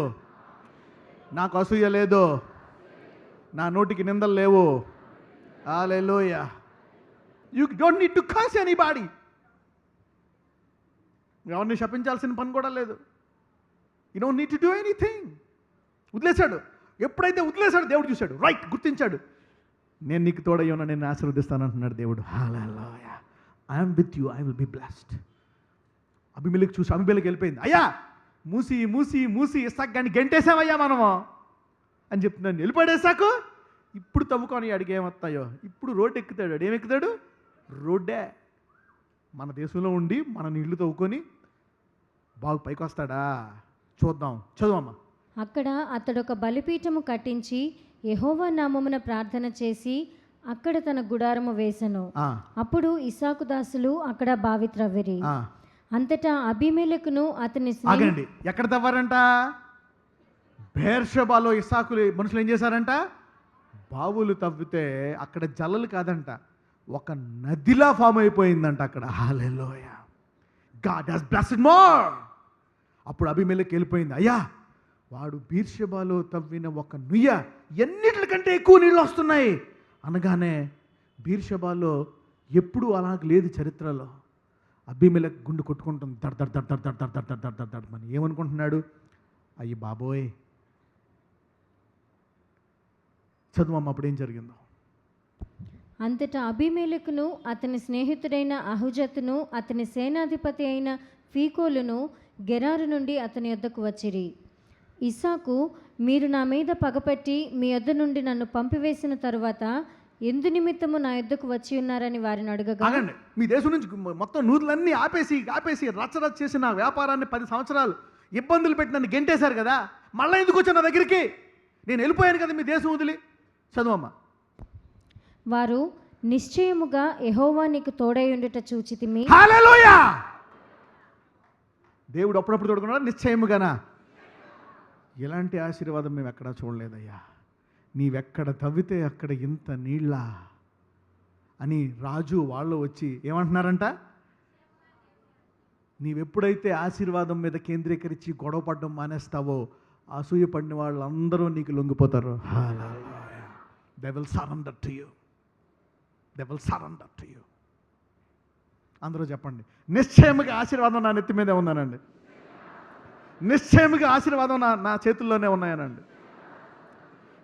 నాకు అసూయ లేదు, నా నోటికి నిందలు లేవు. హల్లెలూయా. You don't need to curse anybody. ఎవరిని శపించాల్సిన పని కూడా లేదు. You don't need to do anything. వదిలేశాడు. ఎప్పుడైతే వదిలేశాడు, దేవుడు చూశాడు, రైట్, గుర్తించాడు. నేను నీకు తోడయ్యున్నా, నేను ఆశీర్వదిస్తాను అంటున్నాడు దేవుడు. హల్లెలూయా. I'm with you, I will be blessed. అబీమెలెకు చూసి అబీమెలెకు వెళ్ళిపోయింది. అయ్యా మూసి మూసి మూసి ఇస్సాకు కానీ గెంటేసామయ్యా మనము అని చెప్తున్నాను. వెళ్ళిపోయాడు. ఇప్పుడు తవ్వుకొని అడిగి ఏమొస్తాయో. ఇప్పుడు రోడ్డు ఎక్కుతాడు. ఏమెక్కుతాడు? రోడ్డే. మన దేశంలో ఉండి మన నీళ్లు తవ్వుకొని బాగు పైకి వస్తాడా? చూద్దాం. చదువమ్మా. అక్కడ అతడొక బలిపీఠము కట్టించి యెహోవా నామమున ప్రార్థన చేసి అక్కడ తన గుడారము వేసెను. అప్పుడు ఇస్సాకు దాసులు అక్కడ బావి త్రవ్విరి. అంతటా అబీమెలెకును అతని ఆగండి. ఎక్కడ తవ్వారంట? బెయేర్షెబాలో ఇస్సాకులు మనుషులు ఏం చేశారంట? బావులు తవ్వితే అక్కడ జల్లలు కాదంట, ఒక నదిలా ఫామ్ అయిపోయిందంట అక్కడ. హల్లెలూయా. God has blessed more. అప్పుడు అబీమెలెకు వెళ్ళిపోయింది. అయ్యా వాడు బెయేర్షెబాలో తవ్విన ఒక నుయ్య ఎన్నిటికంటే ఎక్కువ నీళ్ళు వస్తున్నాయి అనగానే, బెయేర్షెబాలో ఎప్పుడూ అలాగ లేదు చరిత్రలో. అబీమెలెకు గుండు కొట్టుకుంటుంది, దడ్ దడ్ దడ్ దడ్ దడ్ దడ్ దడ్ దడ్ దడ్ దడ్ అని. ఏమనుకుంటున్నాడు? అయ్యి బాబోయ్. చదువమ్మ, అప్పుడు ఏం జరిగిందో. అంతటా అబీమెలెకును అతని స్నేహితుడైన అహుజతును అతని సేనాధిపతి అయిన ఫీకోలును గెరారు నుండి అతని యొద్దకు వచ్చిరి. ఇస్సాకు, మీరు నా మీద పగపట్టి మీ యొద్ద నుండి నన్ను పంపివేసిన తరువాత ఎందు నిమిత్తము నా యొద్దకు వచ్చి ఉన్నారని వారిని అడగగా, మీ దేశం నుంచి మొత్తం నూతులన్నీ ఆపేసి రచ్చరచ్చ చేసి నా వ్యాపారాన్ని 10 సంవత్సరాలు ఇబ్బందులు పెట్టి నన్ను గెంటేశారు కదా, మళ్ళీ ఎందుకు వచ్చాను నా దగ్గరికి? నేను వెళ్ళిపోయాను కదా మీ దేశం వదిలి. చదువమ్మా. వారు, నిశ్చయముగా యెహోవా నీకు తోడై ఉండుట చూచితిమి. హల్లెలూయా. దేవుడు అప్పుడప్పుడు తోడుకున్నాడు, నిశ్చయముగానా. ఎలాంటి ఆశీర్వాదం మేము ఎక్కడా చూడలేదయ్యా. నీవెక్కడ తవ్వితే అక్కడ ఇంత నీళ్ళ అని రాజు వాళ్ళు వచ్చి ఏమంటున్నారంట? నీవెప్పుడైతే ఆశీర్వాదం మీద కేంద్రీకరించి గొడవ పడడం మానేస్తావో, అసూయ పడిన వాళ్ళందరూ నీకు లొంగిపోతారు. They will surrender to you. They will surrender to you. అందరూ చెప్పండి, నిశ్చయముగా ఆశీర్వాదం నా నెత్తి మీదే ఉందనండి. నిశ్చయముగా ఆశీర్వాదం నా చేతుల్లోనే ఉన్నాయనండి.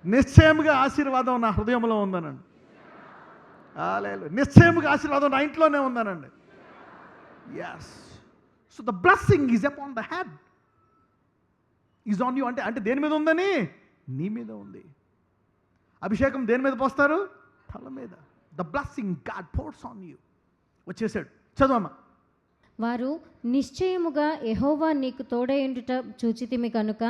నిశ్చయముగా ఆశీర్వాదం నా హృదయంలో ఉందనండి. నిశ్చయముగా ఆశీర్వాదం నా ఇంట్లోనే ఉందనండి. Yes. So the blessing is upon the head, is on you. అంటే దేని మీద ఉందని? నీ మీద ఉంది. అభిషేకం దేని మీద పోస్తారు? తల మీద. The blessing God pores on you. వచ్చేసాడు. చదువమ్మా. వారు, నిశ్చయముగా యెహోవా నీకు తోడయుండుట చూచితిమి కనుక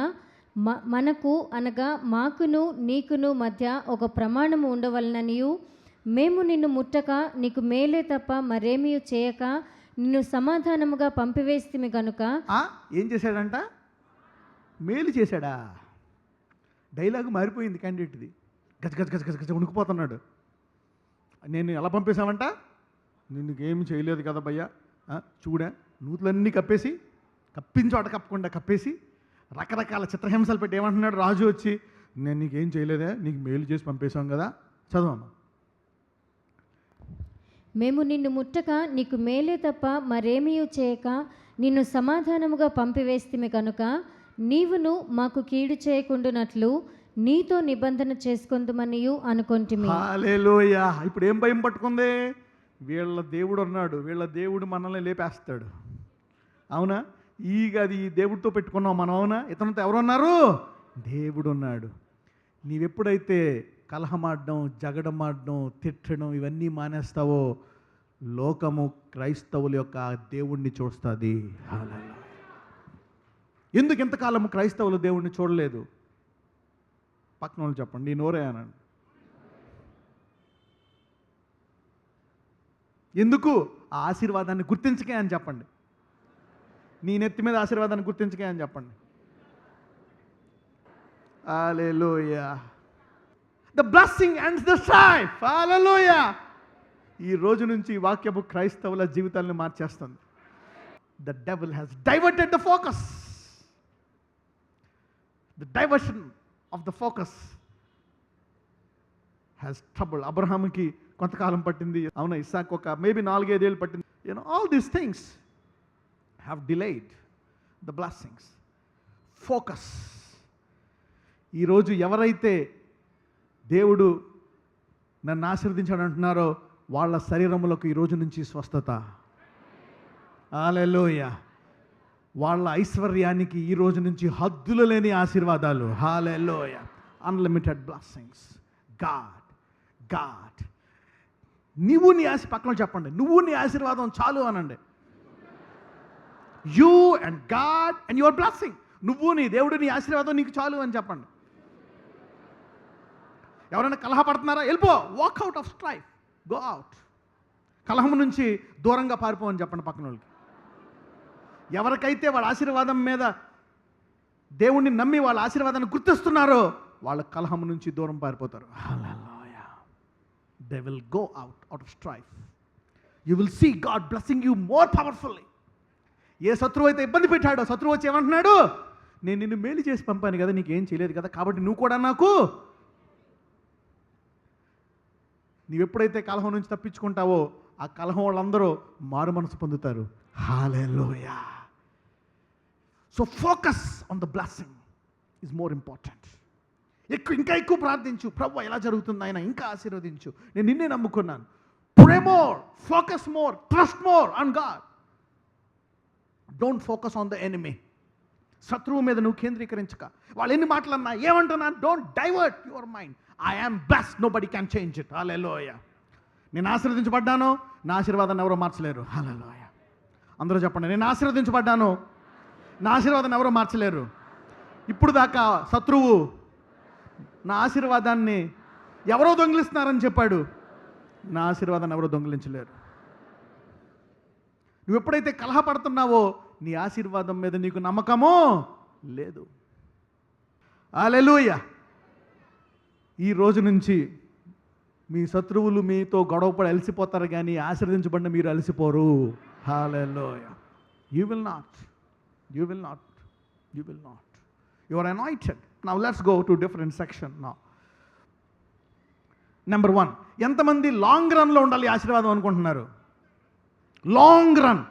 మనకు అనగా మాకును నీకును మధ్య ఒక ప్రమాణము ఉండవలననియు, మేము నిన్ను ముట్టక నీకు మేలే తప్ప మరేమీ చేయక నిన్ను సమాధానముగా పంపివేస్తిమి కనుక. ఏం చేశాడంట? మేలు చేశాడా? డైలాగు మారిపోయింది క్యాండిడేట్ది. గజ గజ గజ గజ గజ ఉణుకుపోతున్నాడు. నేను ఎలా పంపేశామంట? నిన్నుకేమి చేయలేదు కదా భయ్యా, చూడా నూతులన్నీ కప్పించోట కప్పకుండా కప్పేసి రకరకాల చిత్రహింసలు పెట్టి ఏమంటున్నాడు రాజు వచ్చి, నేను నీకేం చేయలేదే, నీకు మేలు చేసి పంపేశాం కదా. చదవమ్మా. మేము నిన్ను ముట్టక నీకు మేలే తప్ప మరేమీ చేయక నిన్ను సమాధానముగా పంపివేస్తిమి కనుక నీవును మాకు కీడు చేయకుండునట్లు నీతో నిబంధన చేసుకొందుమనియు అనుకొంటిమి. హల్లెలూయా. ఇప్పుడు ఏం భయం పట్టుకుంది? వీళ్ళ దేవుడు అన్నాడు, వీళ్ళ దేవుడు మనల్ని లేపేస్తాడు. అవునా? అది దేవుడితో పెట్టుకున్నాం మనం. అవునా? ఇతనితో ఎవరున్నారు? దేవుడు ఉన్నాడు. నీవెప్పుడైతే కలహమాడడం, జగడమాడడం, తిట్టడం ఇవన్నీ మానేస్తావో లోకము క్రైస్తవుల యొక్క దేవుణ్ణి చూస్తుంది. ఎందుకు ఇంతకాలము క్రైస్తవులు దేవుణ్ణి చూడలేదు? పక్కన వాళ్ళు చెప్పండి, నీ నోరే అనండి. ఎందుకు? ఆ ఆశీర్వాదాన్ని గుర్తించకే అని చెప్పండి. నీ నెత్తి మీద ఆశీర్వాదాన్ని గుర్తించకే అని చెప్పండి. హల్లెలూయా. The blessing ends the strife. Hallelujah. ఈ రోజు నుంచి వాక్యపు క్రైస్తవుల జీవితాలను మార్చేస్తుంది. The devil has diverted the focus. The diversion of the focus has trouble. అబ్రహాముకి కొంతకాలం పట్టింది, అవునా? ఇస్సాకు ఒక మేబీ 4-5 ఏళ్ళు పట్టింది. All these things have delayed the blessings. Focus. ఈరోజు ఎవరైతే దేవుడు నన్ను ఆశీర్వదించాడు అంటున్నారో వాళ్ళ శరీరములకు ఈ రోజు నుంచి స్వస్థత. హల్లెలూయా. వాళ్ళ ఐశ్వర్యానికి ఈ రోజు నుంచి హద్దులు లేని ఆశీర్వాదాలు. హల్లెలూయా. Unlimited blessings. గాడ్ నువ్వు నీ పక్కన చెప్పండి, నువ్వు నీ ఆశీర్వాదం చాలు అనండి. You and God and your blessing. నువ్వు నీ దేవుడు నీ ఆశీర్వాదం నీకు చాలు అని చెప్పండి. ఎవరైనా కలహపడుతున్నారా? వెళ్ళిపో. Walk out of strife. Go out. కలహం నుంచి దూరంగా పారిపో అని చెప్పండి పక్కన వాళ్ళకి. ఎవరికైతే వాళ్ళ ఆశీర్వాదం మీద దేవుణ్ణి నమ్మి వాళ్ళ ఆశీర్వాదాన్ని గుర్తిస్తున్నారో వాళ్ళ కలహం నుంచి దూరం పారిపోతారు. హల్లెలూయా. They will go out of strife. You will see God blessing you more powerfully. ఏ శత్రువు అయితే ఇబ్బంది పెట్టాడో శత్రువు వచ్చి ఏమంటున్నాడు? నేను నిన్ను మేలు చేసి పంపాను కదా, నీకేం చేయలేదు కదా, కాబట్టి నువ్వు కూడా నాకు. నీవెప్పుడైతే కలహం నుంచి తప్పించుకుంటావో ఆ కలహం వాళ్ళందరూ మారు మనసు పొందుతారు. హల్లెలూయా. So focus on the blessing is more important. ఇంకా ఎక్కువ ప్రార్థించు. ప్రభువా ఎలా జరుగుతుంది ఆయన, ఇంకా ఆశీర్వదించు, నేను నిన్నే నమ్ముకున్నాను. Pray more, focus more, trust more on God. Don't focus on the enemy. శత్రువు మీద నువ్వు కేంద్రీకరించక. వాళ్ళు ఎన్ని మాటలన్నా ఏమంటున్నా, don't divert your mind. I am blessed, nobody can change it. Hallelujah. నేను ఆశీర్వదించబడ్డాను, నా ఆశీర్వాదాన్ని ఎవరో మార్చలేరు. హల్లెలూయా. అందరూ చెప్పండి, నేను ఆశీర్వదించబడ్డాను, నా ఆశీర్వాదాన్ని ఎవరో మార్చలేరు. ఇప్పుడు దాకా శత్రువు నా ఆశీర్వాదాన్ని ఎవరో దొంగిలిస్తున్నారని చెప్పాడు, నా ఆశీర్వాదాన్ని ఎవరో దొంగిలించలేరు. నువ్వు ఎప్పుడైతే కలహపడుతున్నావో నీ ఆశీర్వాదం మీద నీకు నమ్మకమో లేదు. హల్లెలూయా. ఈ రోజు నుంచి మీ శత్రువులు మీతో గొడవపడి అలసిపోతారు కానీ ఆశీర్వదించబడిన మీరు అలసిపోరు. హల్లెలూయా. You will not. You are anointed. Now let's go to different section now. Number 1, ఎంతమంది లాంగ్ రన్లో ఉండాలి ఆశీర్వాదం అనుకుంటున్నారు? Long run.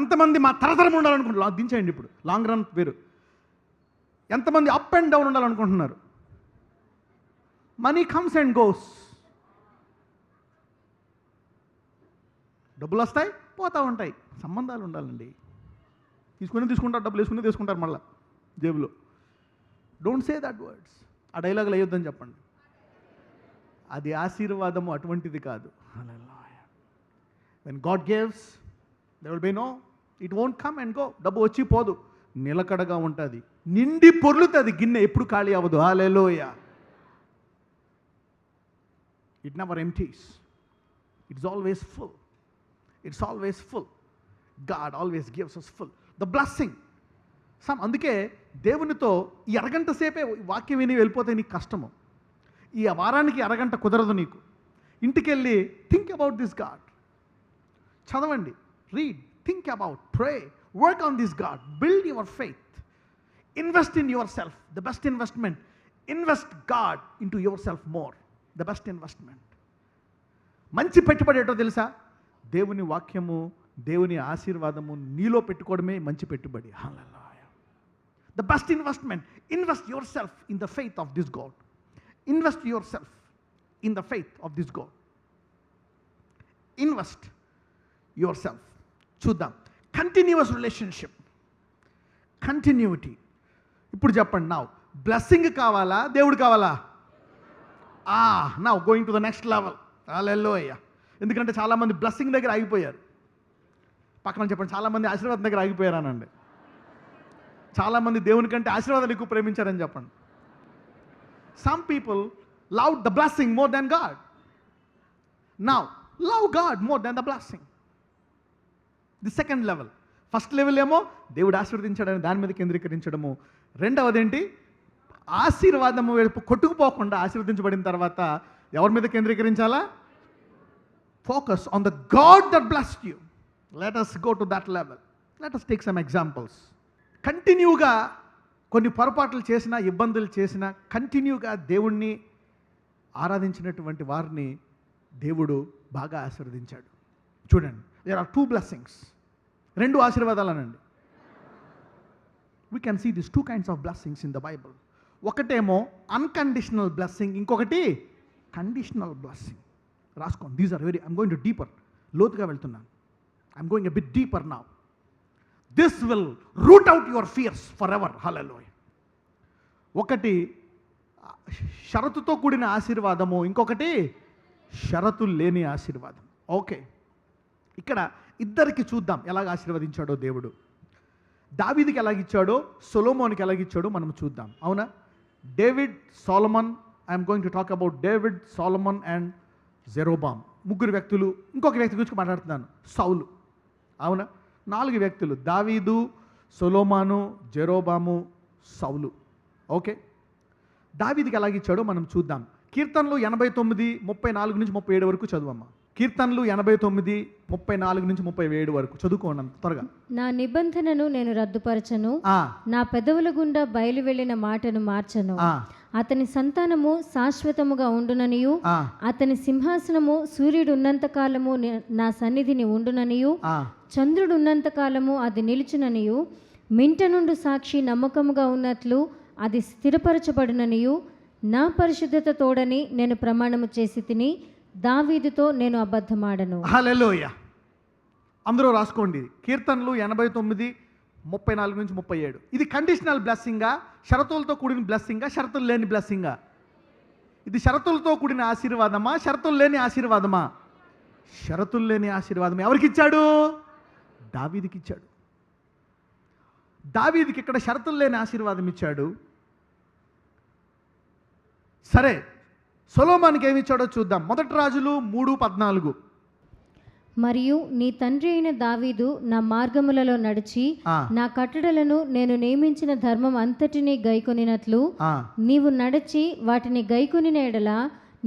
ఎంతమంది మా తరతరం ఉండాలనుకుంటున్నారు? దించేయండి. ఇప్పుడు లాంగ్ రన్ వేరు. ఎంతమంది అప్ అండ్ డౌన్ ఉండాలనుకుంటున్నారు? Money comes and goes. డబ్బులు వస్తాయి, పోతూ ఉంటాయి. సంబంధాలు ఉండాలండి. తీసుకుంటారు, డబ్బులు వేసుకుని తీసుకుంటారు మళ్ళీ జేబులో. Don't say that words. ఆ డైలాగులు అయ్యొద్దని చెప్పండి. అది ఆశీర్వాదము అటువంటిది కాదు. When God gives there will be no, it won't come and go. డబ్బు వచ్చి పోదు, నిలకడగా ఉంటుంది, నిండి పొర్లుతుంది గిన్నె, ఎప్పుడు ఖాళీ అవ్వదు. హల్లెలూయా. It never empties. It's always full. It's always full. God always gives us full. The blessing. అందుకే దేవునితో ఈ అరగంట సేపే వాక్యం విని వెళ్ళిపోతే నీకు కష్టము. ఈ వారానికి అరగంట కుదరదు నీకు. ఇంటికి వెళ్ళి థింక్ అబౌట్ దిస్ గాడ్. చదవండి, read, think about, pray, work on this God, build your faith, invest in your self. The best investment. Invest God into your self more. The best investment. మంచి పెట్టుబడి ఏంటో తెలుసా? దేవుని వాక్యము, దేవుని ఆశీర్వాదము నీలో పెట్టుకోవడమే మంచి పెట్టుబడి. హల్లెలూయా. The best investment. Invest yourself in the faith of this God. Invest yourself in the faith of this God. Invest yourself. చూద్దాం. Continuous relationship, continuity. ఇప్పుడు చెప్పండి, నా బ్లెస్సింగ్ కావాలా, దేవుడు కావాలా? Now going to the next level. హల్లెలూయా. ఎందుకంటే చాలామంది బ్లెస్సింగ్ దగ్గర ఆగిపోయారు. పక్కన చెప్పండి, చాలామంది ఆశీర్వాదం దగ్గర ఆగిపోయారు అనండి. చాలామంది దేవుని కంటే ఆశీర్వాదాలు ఎక్కువ ప్రేమించారని చెప్పండి. Some people love the blessing more than God. Now love God more than the blessing. The second level. First level ఏమో దేవుడు ఆశీర్వదించాడని దాని మీద కేంద్రీకరించడము. రెండవది ఏంటి? ఆశీర్వాదము వైపు కొట్టుకుపోకుండా ఆశీర్వదించబడిన తర్వాత ఎవరి మీద కేంద్రీకరించాలా? Focus on the God that blessed you. Let us go to that level. Let us take some examples. కంటిన్యూగా కొన్ని పొరపాట్లు చేసినా, ఇబ్బందులు చేసినా, కంటిన్యూగా దేవుణ్ణి ఆరాధించినటువంటి వారిని దేవుడు బాగా ఆశీర్వదించాడు. చూడండి, దేర్ ఆర్ 2 blessings. 2 ఆశీర్వాదాలనండి. We can see this 2 kinds of blessings in the Bible. ఒకటేమో అన్కండిషనల్ బ్లెస్సింగ్, ఇంకొకటి కండిషనల్ బ్లెస్సింగ్. రాసుకోండి. These are very, I'm going to deeper. లోతుగా వెళ్తున్నాను. I'm going a bit deeper now. This will root out your fears forever. హల్లెలూయా. ఒకటి షరతుతో కూడిన ఆశీర్వాదము, ఇంకొకటి షరతు లేని ఆశీర్వాదం. ఓకే, ఇక్కడ ఇద్దరికి చూద్దాం ఎలాగ ఆశీర్వదించాడో దేవుడు. దావీదుకి ఎలాగిచ్చాడో, సొలొమోన్కి ఎలాగిచ్చాడో మనం చూద్దాం. అవునా? David, Solomon. I'm going to talk about David, Solomon and Jeroboam. 3 వ్యక్తులు. ఇంకొక వ్యక్తి గురించి మాట్లాడుతున్నాను, సౌలు. అవునా? 4 వ్యక్తులు: దావీదు, సొలొమోను, జెరోబాము, సౌలు. ఓకే, దావీదుకి ఎలాగిచ్చాడో మనం చూద్దాం. కీర్తనలు 89, 34 నుంచి 37 వరకు చదువమ్మా. కీర్తనలు 89, 34 నుంచి 37 వరకు చదువుకోండి త్వరగా. నా నిబంధనను నేను రద్దుపరచను, నా పెదవుల గుండా బయలు వెళ్ళిన మాటను మార్చను. అతని సంతానము శాశ్వతముగా ఉండుననియు, అతని సింహాసనము సూర్యుడు ఉన్నంత కాలము నా సన్నిధిని ఉండుననియు, చంద్రుడు ఉన్నంత కాలము అది నిలుచుననియు, మింట నుండి సాక్షి నమ్మకముగా ఉన్నట్లు అది స్థిరపరచబడుననియు, నా పరిశుద్ధత తోడని నేను ప్రమాణము చేసి తిని, దావీదుతో నేను అబద్ధమాడను. హల్లెలూయా. అందరూ రాసుకోండి. కీర్తనలు 89, 34 నుంచి 37. ఇది కండిషనల్ బ్లెస్సింగా, షరతులతో కూడిన బ్లెస్సింగా, షరతులు లేని బ్లెస్సింగా? ఇది షరతులతో కూడిన ఆశీర్వాదమా, షరతులు లేని ఆశీర్వాదమా? షరతులు లేని ఆశీర్వాదం. ఎవరికి ఇచ్చాడు? దావీదుకి ఇచ్చాడు. దావీదుకి ఇక్కడ షరతులు లేని ఆశీర్వాదం ఇచ్చాడు. సరే, సొలొమోనుకి ఏమి ఇచ్చాడో చూద్దాం. 1 రాజులు 3:14. మరియు నీ తండ్రి అయిన దావీదు నా మార్గములలో నడిచి నా కట్టడలను నేను నియమించిన ధర్మం అంతటినీ గైకొనినట్లు నీవు నడిచి వాటిని గైకొనిన ఎడల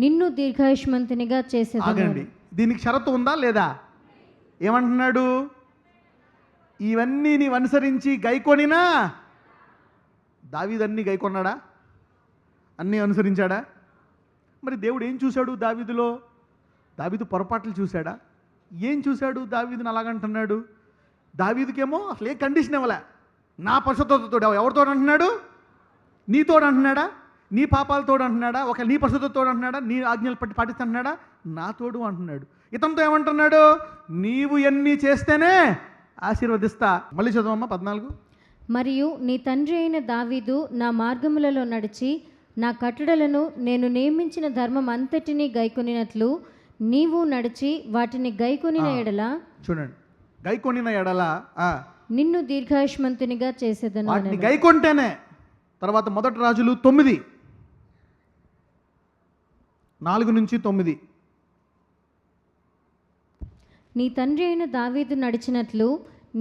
నిన్ను దీర్ఘాయుష్మంతునిగా చేసేదను. దీనికి షరతు ఉందా లేదా? ఏమంటున్నాడు? ఇవన్నీ నీవు అనుసరించి గైకొనినా. దావీదు అన్నీ గైకొన్నాడా? అన్నీ అనుసరించాడా? మరి దేవుడు ఏం చూశాడు దావీదులో? దావీదు పొరపాట్లు చూశాడా? ఏం చూశాడు దావీదుని అలాగంటున్నాడు? దావీదుకేమో అసలు ఏ కండిషన్ ఇవ్వలే. నా పరిశుద్ధతతో. ఎవరితో అంటున్నాడు? నీతోడు అంటున్నాడా? నీ పాపాలతో అంటున్నాడా? ఒక నీ పరిశుద్ధతతో అంటున్నాడా? నీ ఆజ్ఞలు పట్టి పాటిస్తున్నాడా? నాతోడు అంటున్నాడు. ఇతనితో ఏమంటున్నాడు? నీవు ఎన్ని చేస్తేనే ఆశీర్వదిస్తా. మళ్ళీ చదవమ్మా 14. మరియు నీ తండ్రి అయిన దావీదు నా మార్గములలో నడిచి నా కట్టడలను నేను నియమించిన ధర్మం అంతటినీ గైకొనినట్లు నీవు నడిచి వాటిని గైకొనిన ఎడల. చూడండి, గైకొనిన ఎడల నిన్ను దీర్ఘాయుష్మంతునిగా చేసేదను. వాటిని గైకొంటేనే. తర్వాత 1 రాజులు 9, 4 నుంచి 9. నీ తండ్రి అయిన దావీదు నడిచినట్లు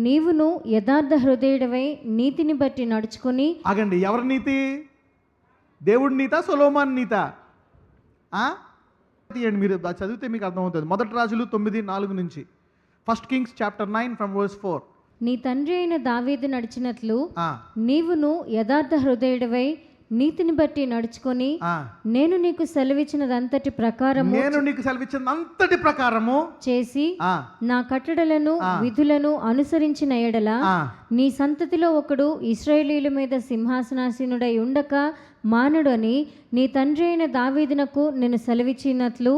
నీవును యథార్థ హృదయుడవై నీతిని బట్టి నడుచుకొని. ఆగండి, ఎవరి నీతి? దేవుడి నీతా, సొలొమోను నీతా? మీరు చదివితే మీకు అర్థమవుతుంది. 1 రాజులు 9, 4 నుంచి. 1 Kings chapter 9 from verse 4. నీ తండ్రి అయిన దావీదు నడిచినట్లు నీవును యథార్థ హృదయుడవై నీతిని బట్టి నడుచుకొని నేను నీకు సెలవిచ్చినదంతటి ప్రకారము చేసి నా కట్టడలను విధులను అనుసరించిన ఎడల నీ సంతతిలో ఒకడు ఇశ్రాయేలీయుల మీద సింహాసనాసీనుడై ఉండక మానడు అని నీ తండ్రి అయిన దావీదునకు నేను సెలవిచ్చినట్లు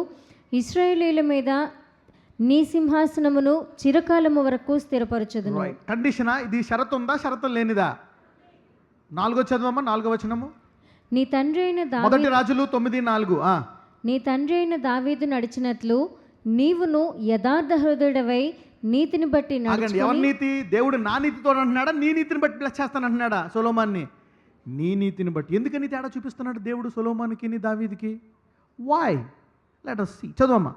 ఇశ్రాయేలీయుల మీద నీ సింహాసనమును చిరకాలము వరకు స్థిరపరచుదును. కండిషనా ఇది? షరతు ఉందా, షరతు లేనిదా? 4వ చదవమ్మా, 4వ వచనము. నీ తండ్రి అయిన 1 రాజులు 9:4. నీ తండ్రి అయిన దావీదు నడిచినట్లు నీవును యథార్థ హృదయుడవై నీతిని బట్టి ఆగండి, ఎవరి నడుచుకొని నీతి? దేవుడు నా నీతితో అంటున్నాడా, నీ నీతిని బట్టి బ్లెస్ చేస్తానంటున్నాడా సొలొమోన్ని? నీ నీతిని బట్టి. ఎందుకని తేడా చూపిస్తున్నాడు దేవుడు సొలొమోనుకి దావీదుకి? వై? Let us see. చదవమ్మా.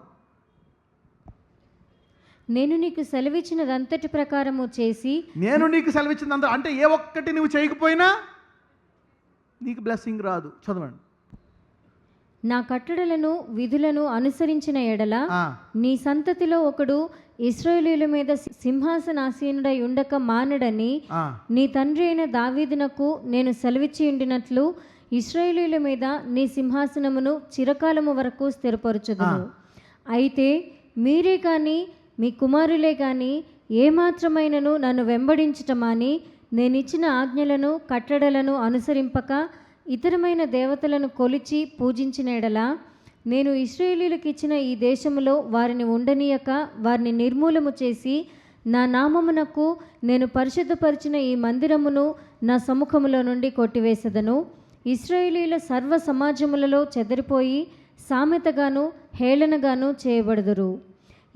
నేను నీకు సెలవిచ్చినదంతటి ప్రకారము చేసి, నేను నీకు సెలవిచ్చింది అంటే ఏ ఒక్కటి నువ్వు చేయకపోయినా నీకు బ్లెస్సింగ్ రాదు. చదవండి. నా కట్టడలను విధులను అనుసరించిన ఎడల ఆ, నీ సంతతిలో ఒకడు ఇశ్రాయేలీయుల మీద సింహాసనాసీనుడై ఉండక మానడని ఆ, నీ తండ్రి అయిన దావీదునకు నేను సెలవిచ్చి ఉండినట్లు ఇశ్రాయేలీయుల మీద నీ సింహాసనమును చిరకాలము వరకు స్థిరపరచుదును. అయితే మీరే కానీ మీ కుమారులే కానీ ఏమాత్రమైనను నన్ను వెంబడించటమాని నేనిచ్చిన ఆజ్ఞలను కట్టడలను అనుసరింపక ఇతరమైన దేవతలను కొలిచి పూజించిన ఎడల నేను ఇశ్రాయేలీయులకు ఇచ్చిన ఈ దేశములో వారిని ఉండనీయక వారిని నిర్మూలము చేసి నా నామమునకు నేను పరిశుద్ధపరిచిన ఈ మందిరమును నా సముఖములో నుండి కొట్టివేసెదను. ఇశ్రాయేలీయుల సర్వ సమాజములలో చెదరిపోయి సామెతగాను హేళనగాను చేయబడుదురు.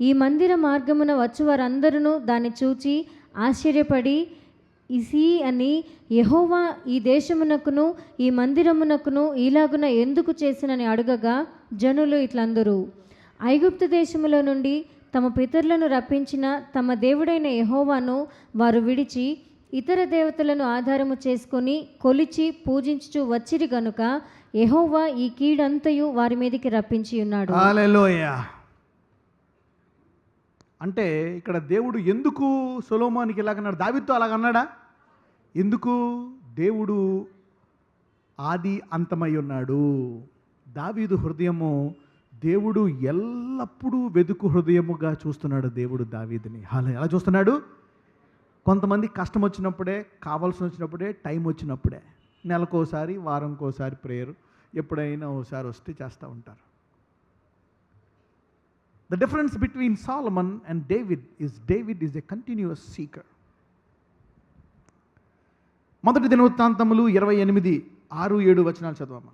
ఈ మందిర మార్గమున వచ్చు వారందరూ దాన్ని చూచి ఆశ్చర్యపడి ఇసి అని యెహోవా ఈ దేశమునకును ఈ మందిరమునకును ఇలాగున ఎందుకు చేసినని అడుగగా జనులు ఇట్లందరూ, ఐగుప్తు దేశములో నుండి తమ పితరులను రప్పించిన తమ దేవుడైన యెహోవాను వారు విడిచి ఇతర దేవతలను ఆధారము చేసుకొని కొలిచి పూజించుచు వచ్చిరి గనుక యెహోవా ఈ కీడంతయు వారి మీదకి రప్పించి ఉన్నాడు. హల్లెలూయా. అంటే ఇక్కడ దేవుడు ఎందుకు సొలొమోనుకి ఇలాగన్నాడు, దావీదుతో అలాగన్నాడా? ఎందుకు? దేవుడు ఆది అంతమై ఉన్నాడు. దావీదు హృదయము దేవుడు ఎల్లప్పుడూ వెదుకు హృదయముగా చూస్తున్నాడు. దేవుడు దావీదుని ఎలా చూస్తున్నాడు? కొంతమంది కష్టం వచ్చినప్పుడే, కావాల్సి వచ్చినప్పుడే, టైం వచ్చినప్పుడే, నెలకోసారి వారంకోసారి ప్రేయర్ ఎప్పుడైనా ఓసారి వస్తే చేస్తూ ఉంటారు. The difference between Solomon and David is a continuous seeker. మొదటి దినవృత్తాంతములు 28:6-7 చదవమ్మా.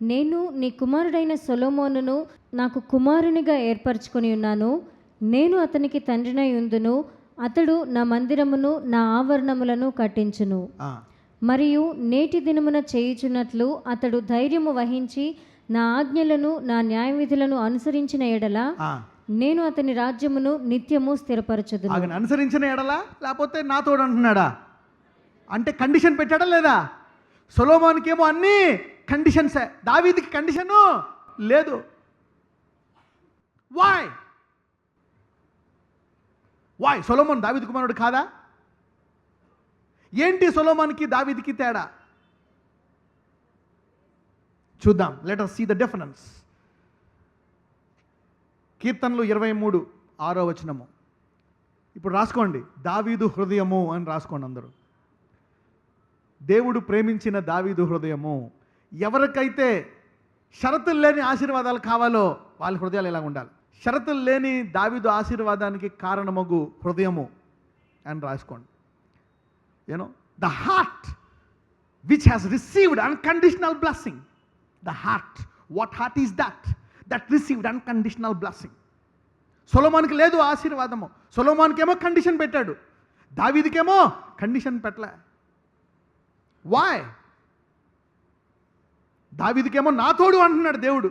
నేను నీ కుమారుడైన సొలొమోనును నాకు కుమారునిగా ఏర్పరచుకొని ఉన్నాను. నేను అతనికి తండ్రినై ఉందును. అతడు నా మందిరమును నా ఆవరణములను కట్టించును. మరియు నేటి దినమున చేయుచున్నట్లు అతడు ధైర్యము వహించి నా ఆజ్ఞలను నా న్యాయవిధులను అనుసరించిన ఎడల నేను అతని రాజ్యమును నిత్యము స్థిరపరచుదును. అనుసరించిన ఎడల లేకపోతే నా తోడు అంటున్నాడా? అంటే కండిషన్ పెట్టాడా లేదా? సొలొమోనుకి ఏమో అన్ని కండిషన్సే, దావీదుకి కండిషను లేదు. వై సొలొమోన్ దావీదు కుమారుడు కాదా? ఏంటి సొలొమోనుకి దావీదుకి తేడా? చూద్దాం. Let us see the difference. కీర్తనలు 23:6 ఇప్పుడు రాసుకోండి. దావీదు హృదయము అని రాసుకోండి అందరూ. దేవుడు ప్రేమించిన దావీదు హృదయము. ఎవరికైతే షరతులు లేని ఆశీర్వాదాలు కావాలో వాళ్ళ హృదయాలు ఎలా ఉండాలి? షరతులు లేని దావీదు ఆశీర్వాదానికి కారణమగు హృదయము అని రాసుకోండి. You know the heart which has received unconditional blessing. The heart. What heart is that? That received unconditional blessing. సొలొమోనుకి లేదు ఆశీర్వాదము. సొలొమోనుకేమో కండిషన్ పెట్టాడు, దావీదుకేమో కండిషన్ పెట్టలే. వై? దావీదుకేమో నా తోడు అంటున్నాడు దేవుడు,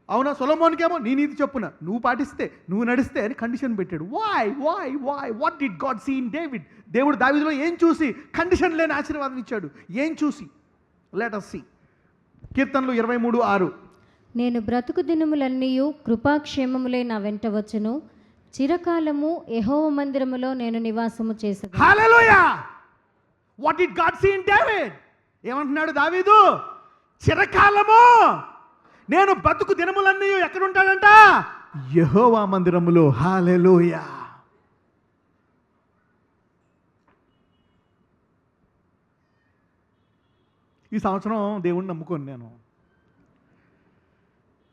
అవునా? సొలొమోనుకేమో నీ నీతి చొప్పున నువ్వు పాటిస్తే, నువ్వు నడిస్తే అని కండిషన్ పెట్టాడు. Why why why what did God see in David? దేవుడు దావీదులో ఏం చూసి కండిషన్ లేని ఆశీర్వాదం ఇచ్చాడు? ఏం చూసి? Let us see. కీర్తనలు 23:6. నేను బ్రతుకు దినములన్నీయు కృపాక్షేమములే నా వెంట వచ్చును. చిరకాలము యెహోవా మందిరములో నేను నివాసము చేసేది. హల్లెలూయా. What did God see in David? ఏమంటున్నాడు దావీదు? చిరకాలము నేను బ్రతుకు దినములన్నీ ఎక్కడ ఉంటాడంట? యెహోవా మందిరములో. హల్లెలూయా. ఈ సంవత్సరం దేవుణ్ణి నమ్ముకోను. నేను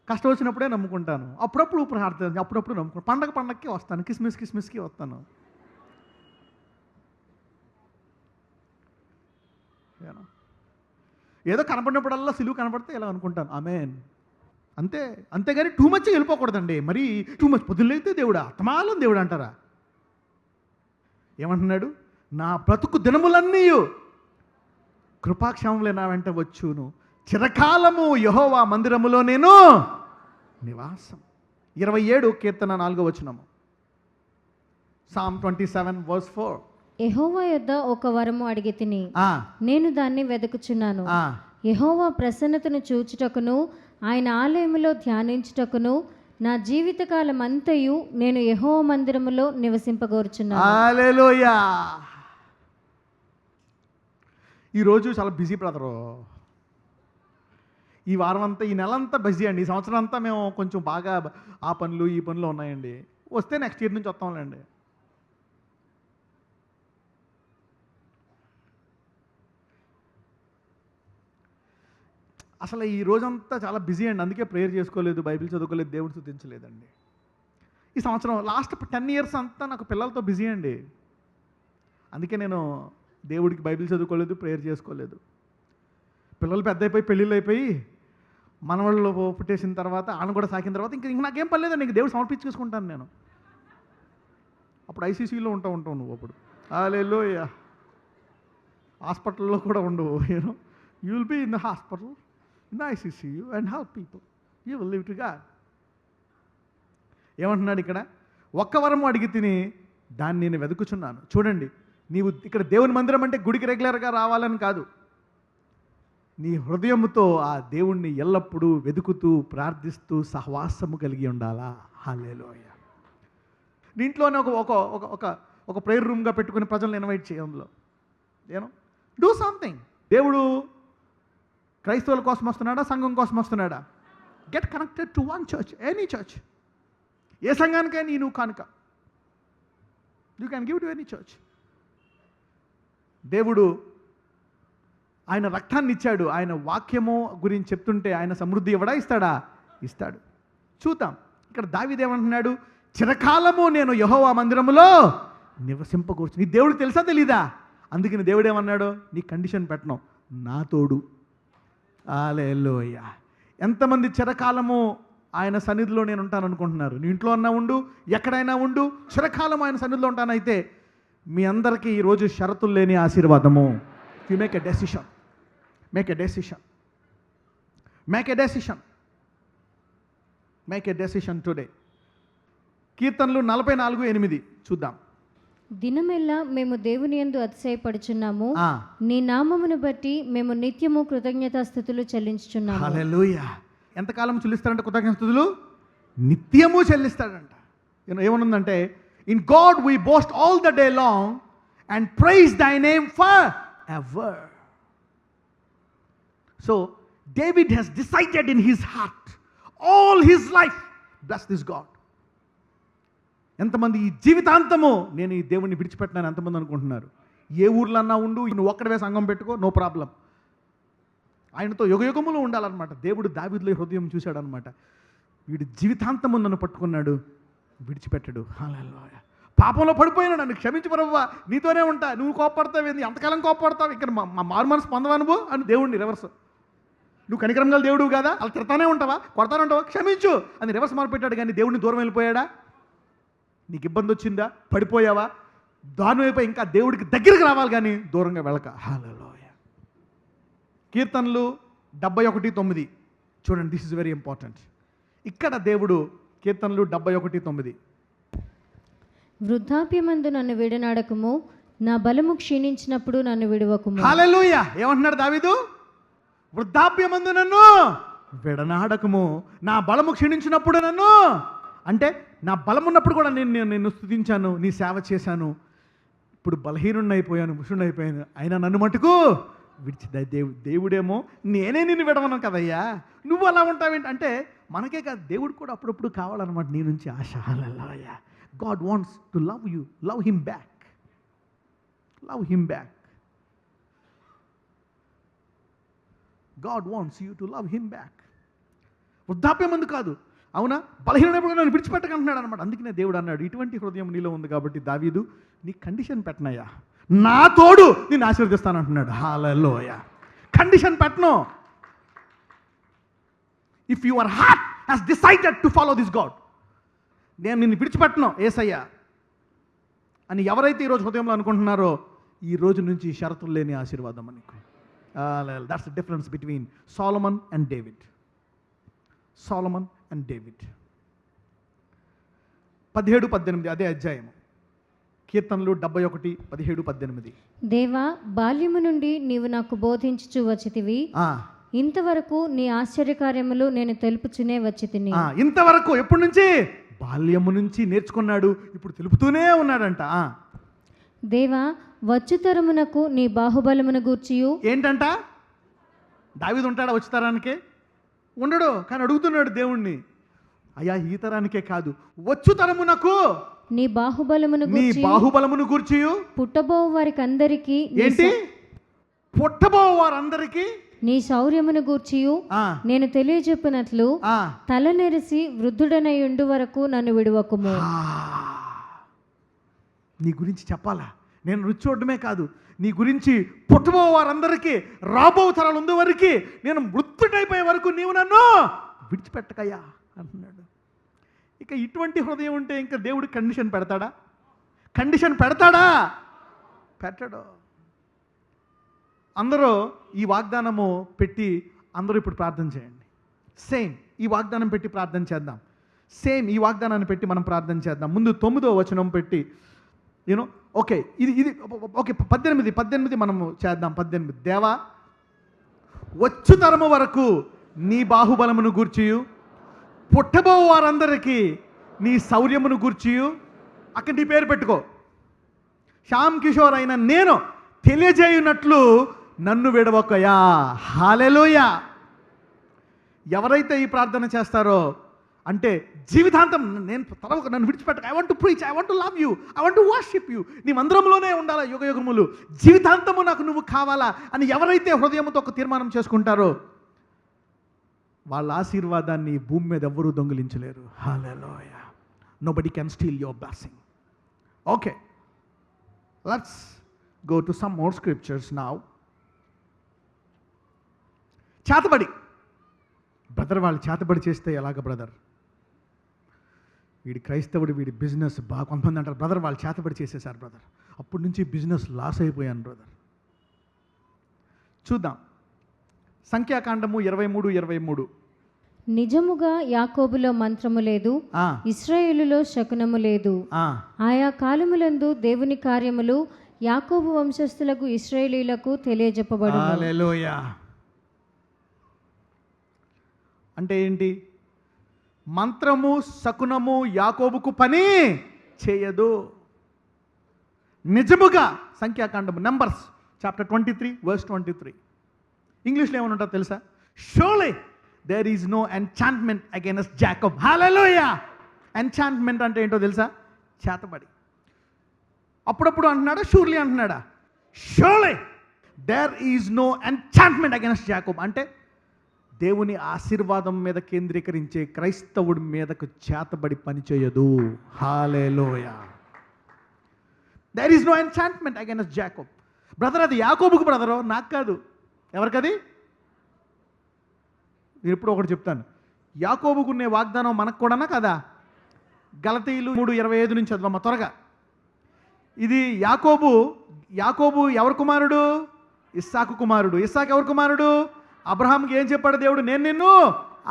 కష్టం వచ్చినప్పుడే నమ్ముకుంటాను, అప్పుడప్పుడు ప్రార్థన, అప్పుడప్పుడు నమ్ముకుంటాను. పండగకి వస్తాను, కిస్మిస్కి వస్తాను. ఏదో కనపడినప్పుడల్లా సిలువు కనపడితే ఇలా అనుకుంటాను, ఆమేన్ అంతే. అంతేగాని టూ మచ్ వెళ్ళిపోకూడదండి. మరి టూ మచ్ పొద్దున్నైతే దేవుడా, అతమాలం దేవుడు అంటారా? ఏమంటున్నాడు? నా బ్రతుకు దినములన్నీ కృపాక్షేమములే నా వెంట వచ్చును, చిరకాలము యెహోవా మందిరములో నేను నివాసం. 27 కీర్తన 4వ వచనము. Psalm 27 verse 4. యెహోవా యొద్ద ఒక వరము అడిగి తిని నేను దాన్ని వెతుకుచున్నాను. యెహోవా ప్రసన్నతను చూచుటకును ఆయన ఆలయములో ధ్యానించుటకును నా జీవితకాలం అంతయు నేను యెహోవా మందిరములో నివసింపగోరుచున్నాను. హల్లెలూయా. ఈరోజు చాలా బిజీ బ్రదరు. ఈ వారం అంతా, ఈ నెల అంతా బిజీ అండి. ఈ సంవత్సరం అంతా మేము కొంచెం బాగా ఆ పనులు ఈ పనులు ఉన్నాయండి. వస్తే నెక్స్ట్ ఇయర్ నుంచి వస్తాంలేండి. అసలు ఈ రోజంతా చాలా బిజీ అండి. అందుకే ప్రేయర్ చేసుకోలేదు, బైబిల్ చదువుకోలేదు, దేవుడు స్తుతించలేదండి. ఈ సంవత్సరం లాస్ట్ 10 years అంతా నాకు పిల్లలతో బిజీ అండి. అందుకే నేను దేవుడికి బైబిల్ చదువుకోలేదు, ప్రేయర్ చేసుకోలేదు. పిల్లలు పెద్ద అయిపోయి పెళ్ళిళ్ళు అయిపోయి మనవాళ్ళు పుట్టేసిన తర్వాత ఆయన కూడా సాకిన తర్వాత ఇంక నాకేం పని లేదండి. ఇంక దేవుడు సమర్పించుకుంటాను నేను. అప్పుడు ఐసీసీలో ఉంటావు నువ్వు. అప్పుడు హల్లెలూయా. హాస్పిటల్లో కూడా ఉండవు. You will be in the hospital, in the ICCU and help people. You will live to God. ఏమంటున్నాడు ఇక్కడ? ఒక్క వరము అడిగి తిని దాన్ని నేను వెతుకుచున్నాను. చూడండి, నీవు ఇక్కడ దేవుని మందిరం అంటే గుడికి రెగ్యులర్గా రావాలని కాదు. నీ హృదయముతో ఆ దేవుణ్ణి ఎల్లప్పుడూ వెతుకుతూ ప్రార్థిస్తూ సహవాసము కలిగి ఉండాలా. హల్లెలూయా. నీ ఇంట్లోనే ఒక ప్రేయర్ రూమ్గా పెట్టుకుని ప్రజలను ఇన్వైట్ చేయంలో డూ సంథింగ్. దేవుడు క్రైస్తవుల కోసం వస్తున్నాడా, సంఘం కోసం వస్తున్నాడా? Get connected to one church, any church. ఏ సంఘానికైనా నువ్వు కానుక, you can give to any church. దేవుడు ఆయన రక్తాన్ని ఇచ్చాడు. ఆయన వాక్యము గురించి చెప్తుంటే ఆయన సమృద్ధి ఇవ్వడా, ఇస్తాడా? ఇస్తాడు. చూద్దాం. ఇక్కడ దావీదు ఏమంటున్నాడు? చిరకాలము నేను యెహోవా మందిరములో నివసింపకూర్చు. నీ దేవుడు తెలుసా తెలీదా? అందుకని దేవుడు ఏమన్నాడు? నీ కండిషన్ పెట్టను, నా తోడు. హల్లెలూయా. ఎంతమంది చిరకాలము ఆయన సన్నిధిలో నేను ఉంటాను అనుకుంటున్నారు? నీ ఇంట్లో అన్నా ఉండు, ఎక్కడైనా ఉండు, చిరకాలం ఆయన సన్నిధిలో ఉంటానైతే మీ అందరికీ ఈరోజు షరతులు లేని ఆశీర్వాదము. You make a decision, make a decision, make a decision, make a decision today. కీర్తనలు 44:8 చూద్దాం. దినమెల్లా మేము దేవుని యందు అతిశయపడుచున్నాము, నీ నామమును బట్టి మేము నిత్యము కృతజ్ఞతాస్తుతులు చెల్లించుచున్నాము. హల్లెలూయా. ఎంతకాలం చెల్లిస్తాడంటే కృతజ్ఞతాస్తుతులు? నిత్యము చెల్లిస్తాడంట. ఏమనుందంటే, in God we boast all the day long and praise thy name forever. So David has decided in his heart all his life, bless this God. ఎంతమంది ఈ జీవితాంతము నేను ఈ దేవుణ్ణి విడిచిపెట్టినాను ఎంతమంది అనుకుంటున్నారు? ఏ ఊర్లో అన్నా ఉండు, నువ్వు ఒక్కడవే సంఘం పెట్టుకో, నో ప్రాబ్లం. ఆయనతో యుగయుగములు ఉండాలన్నమాట. దేవుడు దావీదులో హృదయం చూశాడనమాట. వీడు జీవితాంతము నన్ను పట్టుకున్నాడు, విడిచిపెట్టాడు. హల్లెలూయా. పాపంలో పడిపోయినా నన్ను క్షమించి ప్రభువా, నీతోనే ఉంటా, నువ్వు కోప్పడతావేంది, ఎంతకాలం కోప్పడతావు, ఇక్కడ మా మారు మనసు పొందవనుభో అని దేవుడిని రివర్స్. నువ్వు కనికరం గల దేవుడు కదా, అలా తిడతానే ఉంటావా, కొడతానే ఉంటావా, క్షమించు అని రివర్స్ మార్పెట్టాడు. కానీ దేవుడిని దూరం వెళ్ళిపోయాడా? నీకు ఇబ్బంది వచ్చిందా, పడిపోయావా, దాని వైపు ఇంకా దేవుడికి దగ్గరికి రావాలి కానీ దూరంగా వెళ్ళక. హల్లెలూయా. కీర్తనలు 71:9 చూడండి. This is very important. ఇక్కడ దేవుడు కీర్తనలు 71:9, వృద్ధాప్యమందు నన్ను విడనాడకము, నా బలము క్షీణించినప్పుడు నన్ను విడువకుము. హల్లెలూయా. ఏమంటున్నాడు దావీదు? వృద్ధాప్యమందు నన్ను విడనాడకము, నా బలము క్షీణించినప్పుడు నన్ను, అంటే నా బలం ఉన్నప్పుడు కూడా నేను స్తుతించాను, నీ సేవ చేశాను. ఇప్పుడు బలహీనుడిని అయిపోయాను, ముషుడిని అయిపోయాను, అయినా నన్ను మటుకు విడిచి దేవుడేమో నేనే నిన్ను విడవను కదయ్యా, నువ్వు అలా ఉంటావేంటి అంటే మనకే కాదు, దేవుడు కూడా అప్పుడప్పుడు కావాలన్నమాట నీ నుంచి ఆశ. హల్లెలూయా. God wants to love you, love him back, love him back. God wants you to love him back. వృద్ధాప్యం మందు కాదు, అవునా, బలహీనప్పుడు నన్ను విడిచిపెట్టకంటున్నాడు అనమాట. అందుకనే దేవుడు అన్నాడు, ఇటువంటి హృదయం నీలో ఉంది కాబట్టి దావీదు నీ కండిషన్ పెట్టనయ్యా, నా తోడు నేను ఆశీర్వదిస్తాను అంటున్నాడు. హల్లెలూయా. కండిషన్ పెట్టను. If your heart has decided to follow this God, నేను నిన్ను విడిచిపెట్టను యేసయ్యా అని ఎవరైతే ఈరోజు హృదయంలో అనుకుంటున్నారో, ఈ రోజు నుంచి షరతులు లేని ఆశీర్వాదం నీకు. That's the difference between Solomon and David. Solomon and David. 17-18 అదే అధ్యాయము, కీర్తనలు 71, 17-18. దేవా, బాల్యము నుండి నీవు నాకు బోధించుచు వచ్చితివి, ఇంతవరకు నీ ఆశ్చర్యకార్యములు నేను తెలుపుచునే వచ్చి తిని. ఇంతవరకు ఎప్పటి నుంచి? బాల్యము నుంచి నేర్చుకున్నాడు, ఇప్పుడు తెలుపుతూనే ఉన్నాడంట. దేవా, వచ్చు తరమునకు నీ బాహుబలమును గూర్చియు. ఏంటంట? దావీదు ఉంటాడా వచ్చి తరానికే? ఉండడు. కానీ అడుగుతున్నాడు దేవుణ్ణి, అయ్యా ఈ తరానికే కాదు, వచ్చు తరమునకు నీ బాహుబలమును గూర్చియు. పుట్టబో వారికి అందరికీ ఏంటి? పుట్టబో వారందరికీ నీ శౌర్యమును గూర్చియు నేను తెలియజెప్పినట్లు తల నెరిసి వృద్ధుడనై ఉండు వరకు నన్ను విడువకుము. నీ గురించి చెప్పాలా? నేను రుచి చూడడమే కాదు, నీ గురించి పుట్టబో వారందరికీ, రాబో తరాలు ఉండే వరకు, నేను వృద్ధుడైపోయే వరకు నీవు నన్ను విడిచిపెట్టకయ్యా అంటున్నాడు. ఇక ఇటువంటి హృదయం ఉంటే ఇంకా దేవుడు కండిషన్ పెడతాడా? పెట్టడు. అందరూ ఈ వాగ్దానము పెట్టి అందరూ ఇప్పుడు ప్రార్థన చేయండి. సేమ్ ఈ వాగ్దానం పెట్టి ప్రార్థన చేద్దాం. ఈ వాగ్దానాన్ని పెట్టి మనం ప్రార్థన చేద్దాం. ముందు 9వ వచనం పెట్టి ఓకే, ఇది ఓకే, 18 మనము చేద్దాం. 18, దేవా, వచ్చు తరము వరకు నీ బాహుబలమును గూర్చియు, పుట్టబో వారందరికీ నీ శౌర్యమును గూర్చియు. అక్కడ నీ పేరు పెట్టుకో, శ్యామ్ కిషోర్ అయిన నేను తెలియజేయునట్లు నన్ను విడవకయా. హల్లెలూయా. ఎవరైతే ఈ ప్రార్థన చేస్తారో, అంటే జీవితాంతం నన్ను విడిచిపెట్టక, I want to preach, I want to love you, I want to worship you, నీ మందిరంలోనే ఉండాలా యుగయుగములు, జీవితాంతము నాకు నువ్వు కావాలా అని ఎవరైతే హృదయంతో ఒక తీర్మానం చేసుకుంటారో, వాళ్ళ ఆశీర్వాదాన్ని భూమి మీద ఎవ్వరూ దొంగిలించలేరు. హల్లెలూయా. Nobody can steal your blessing. Okay, let's go to some more scriptures now. చేతబడి. బ్రదర్, వాళ్ళు చేతబడి చేస్తే ఎలాగ బ్రదర్? వీడి క్రైస్తవుడు, వీడి బిజినెస్ బాగా, కొంతమంది అంటారు బ్రదర్ వాళ్ళు చేతబడి చేసేసారు బ్రదర్, అప్పటి నుంచి బిజినెస్ లాస్ అయిపోయాను బ్రదర్. చూద్దాం, సంఖ్యాకాండము 23:23. నిజముగా యాకోబులో మంత్రము లేదు, ఇశ్రాయేలులో శకునము లేదు. ఆయా కాలములందు దేవుని కార్యములు యాకోబు వంశస్థులకు ఇశ్రాయేలీలకు తెలియజెప్పబడును. హల్లెలూయా. అంటే ఏంటి? మంత్రము శకునము యాకోబుకు పని చేయదు. నిజముగా సంఖ్యాకాండము, నంబర్స్ చాప్టర్ 23:23. ఇంగ్లీష్లో ఏమని ఉంటుందో తెలుసా? Surely there is no enchantment against Jacob. హల్లెలూయా. ఎంచాంట్మెంట్ అంటే ఏంటో తెలుసా? చేతబడి. అప్పుడప్పుడు అంటున్నాడా? షూర్లీ అంటున్నాడా? Surely there is no enchantment against Jacob అంటే దేవుని ఆశీర్వాదం మీద కేంద్రీకరించే క్రైస్తవుడి మీదకు చేతబడి పనిచేయదు. హల్లెలూయా. There is no enchantment against Jacob. Brother, అది యాకోబుకు బ్రదరో, నాకు కాదు. ఎవరికది? నేను ఇప్పుడు ఒకటి చెప్తాను. యాకోబుకున్నే వాగ్దానం మనకు కూడానా కదా? గలతీయులు 3:25 నుంచి చదవమ్మా త్వరగా. ఇది యాకోబు ఎవరి కుమారుడు? ఇస్సాకు కుమారుడు. ఇస్సాకు ఎవరి కుమారుడు? అబ్రహాంకి ఏం చెప్పాడు దేవుడు? నేను నిన్ను